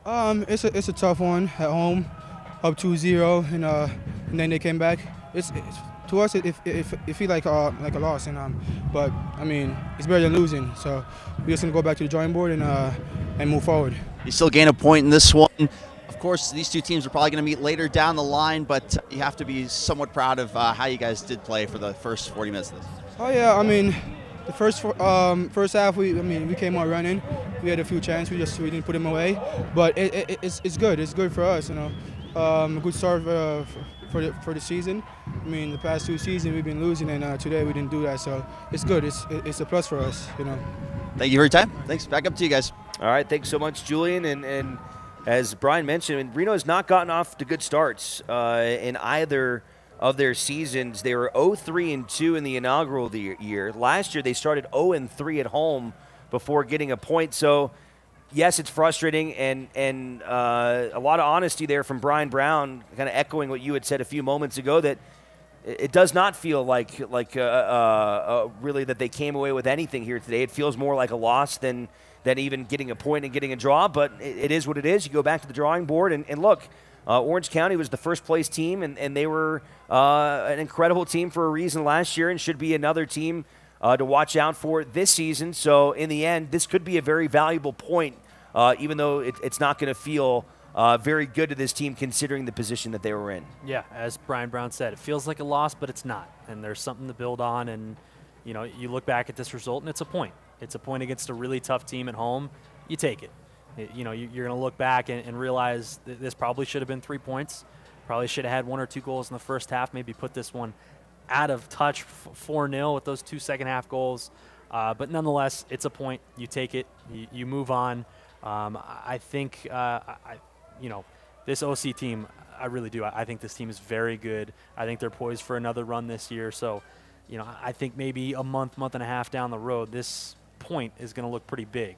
It's a tough one at home, up 2-0, and then they came back. It's to us it feel like a loss, but I mean it's better than losing. So we're just gonna go back to the drawing board and move forward. You still gain a point in this one. Of course, these two teams are probably going to meet later down the line, but you have to be somewhat proud of how you guys did play for the first 40 minutes of this. Oh yeah, I mean, the first half we came out running. We had a few chances, we didn't put them away, but it's good. It's good for us, A good start for the season. I mean, the past 2 seasons we've been losing, and today we didn't do that, so it's good. It's a plus for us, Thank you for your time. Thanks. Back up to you guys. All right, thanks so much, Julian. And as Brian mentioned, Reno has not gotten off to good starts in either of their seasons. They were 0-3-2 in the inaugural year. Last year, they started 0-3 at home before getting a point. So, yes, it's frustrating, and a lot of honesty there from Brian Brown, kind of echoing what you had said a few moments ago, that it does not feel like really that they came away with anything here today. It feels more like a loss than even getting a point and getting a draw, but it is what it is. You go back to the drawing board, and look, Orange County was the first-place team, and they were an incredible team for a reason last year and should be another team to watch out for this season. So in the end, this could be a very valuable point, even though it's not going to feel very good to this team considering the position that they were in. Yeah, as Brian Brown said, it feels like a loss, but it's not, and there's something to build on, and you look back at this result, and it's a point. It's a point against a really tough team at home. You take it. You're going to look back and realize that this probably should have been 3 points. Probably should have had 1 or 2 goals in the first half, maybe put this one out of touch 4-0 with those 2 second-half goals. But nonetheless, it's a point. You take it. You move on. I think, this OC team, I really do. I think this team is very good. I think they're poised for another run this year. So, I think maybe a month and a half down the road, this point is going to look pretty big.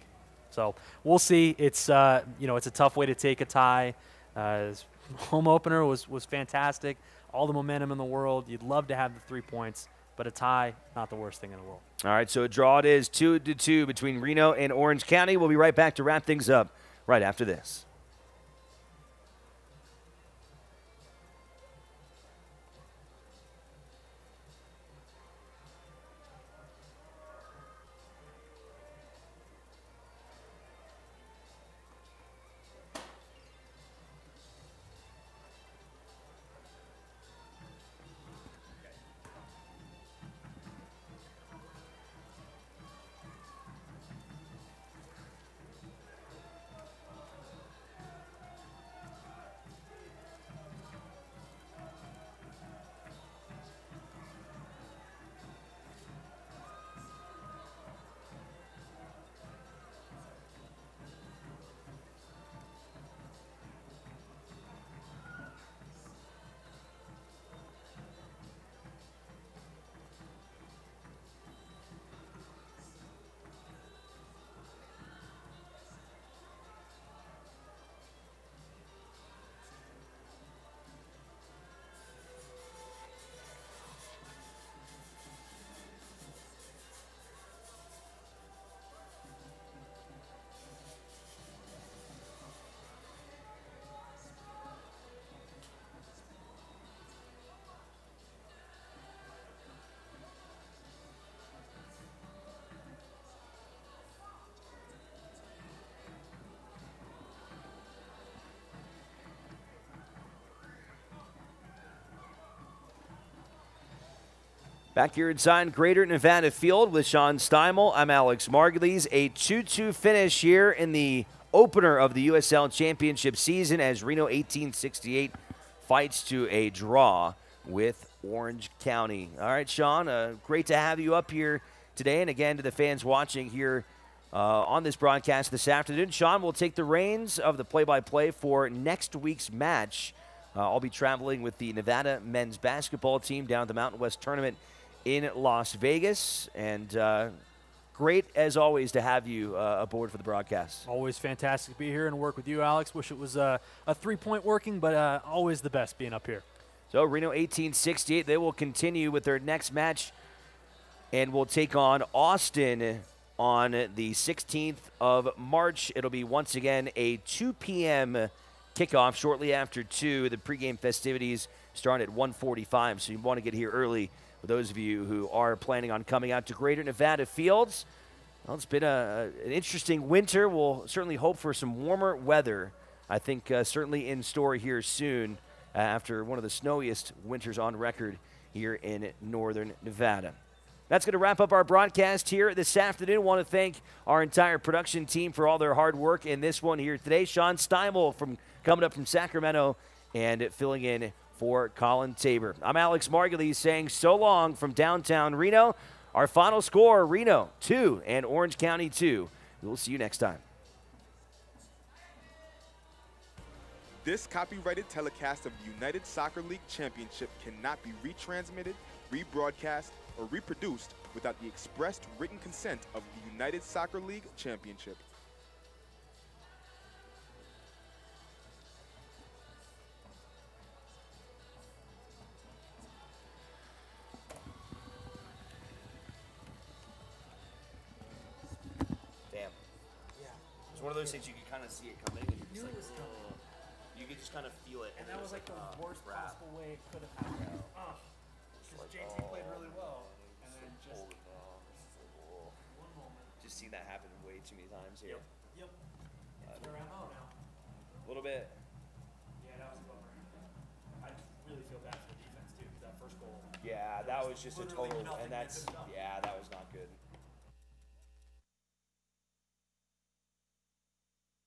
So we'll see. It's it's a tough way to take a tie. Home opener was fantastic. All the momentum in the world. You'd love to have the 3 points, but a tie, not the worst thing in the world. All right, so a draw it is 2-2 between Reno and Orange County. We'll be right back to wrap things up right after this. Back here inside Greater Nevada Field with Sean Steimel. I'm Alex Margulies. A 2-2 finish here in the opener of the USL Championship season as Reno 1868 fights to a draw with Orange County. All right, Sean, great to have you up here today. And again, to the fans watching here on this broadcast this afternoon, Sean will take the reins of the play-by-play for next week's match. I'll be traveling with the Nevada men's basketball team down at the Mountain West Tournament in Las Vegas, and great, as always, to have you aboard for the broadcast. Always fantastic to be here and work with you, Alex. Wish it was a 3-point working, but always the best being up here. So Reno 1868, they will continue with their next match and will take on Austin on the 16th of March. It'll be once again a 2 p.m. kickoff shortly after 2. The pregame festivities start at 1:45, so you want to get here early for those of you who are planning on coming out to Greater Nevada Fields. Well, it's been an interesting winter. We'll certainly hope for some warmer weather. I think certainly in store here soon after one of the snowiest winters on record here in northern Nevada. That's going to wrap up our broadcast here this afternoon. I want to thank our entire production team for all their hard work in this one here today. Sean Steimel coming up from Sacramento and filling in for Colin Tabor. I'm Alex Margulies saying so long from downtown Reno. Our final score, Reno 2 and Orange County 2. We'll see you next time. This copyrighted telecast of the United Soccer League Championship cannot be retransmitted, rebroadcast, or reproduced without the expressed written consent of the United Soccer League Championship. Damn. Yeah. It's one of those things you can kind of see it coming. You could just kind of feel it. And that was like the worst possible way it could have happened. Because JT played really well. And then just one moment. Just seen that happen way too many times here. Yep. Around now. A little bit. Yeah, that was a bummer. I really feel bad for the defense, too, because that first goal. Yeah, that was just a total, and that was not good.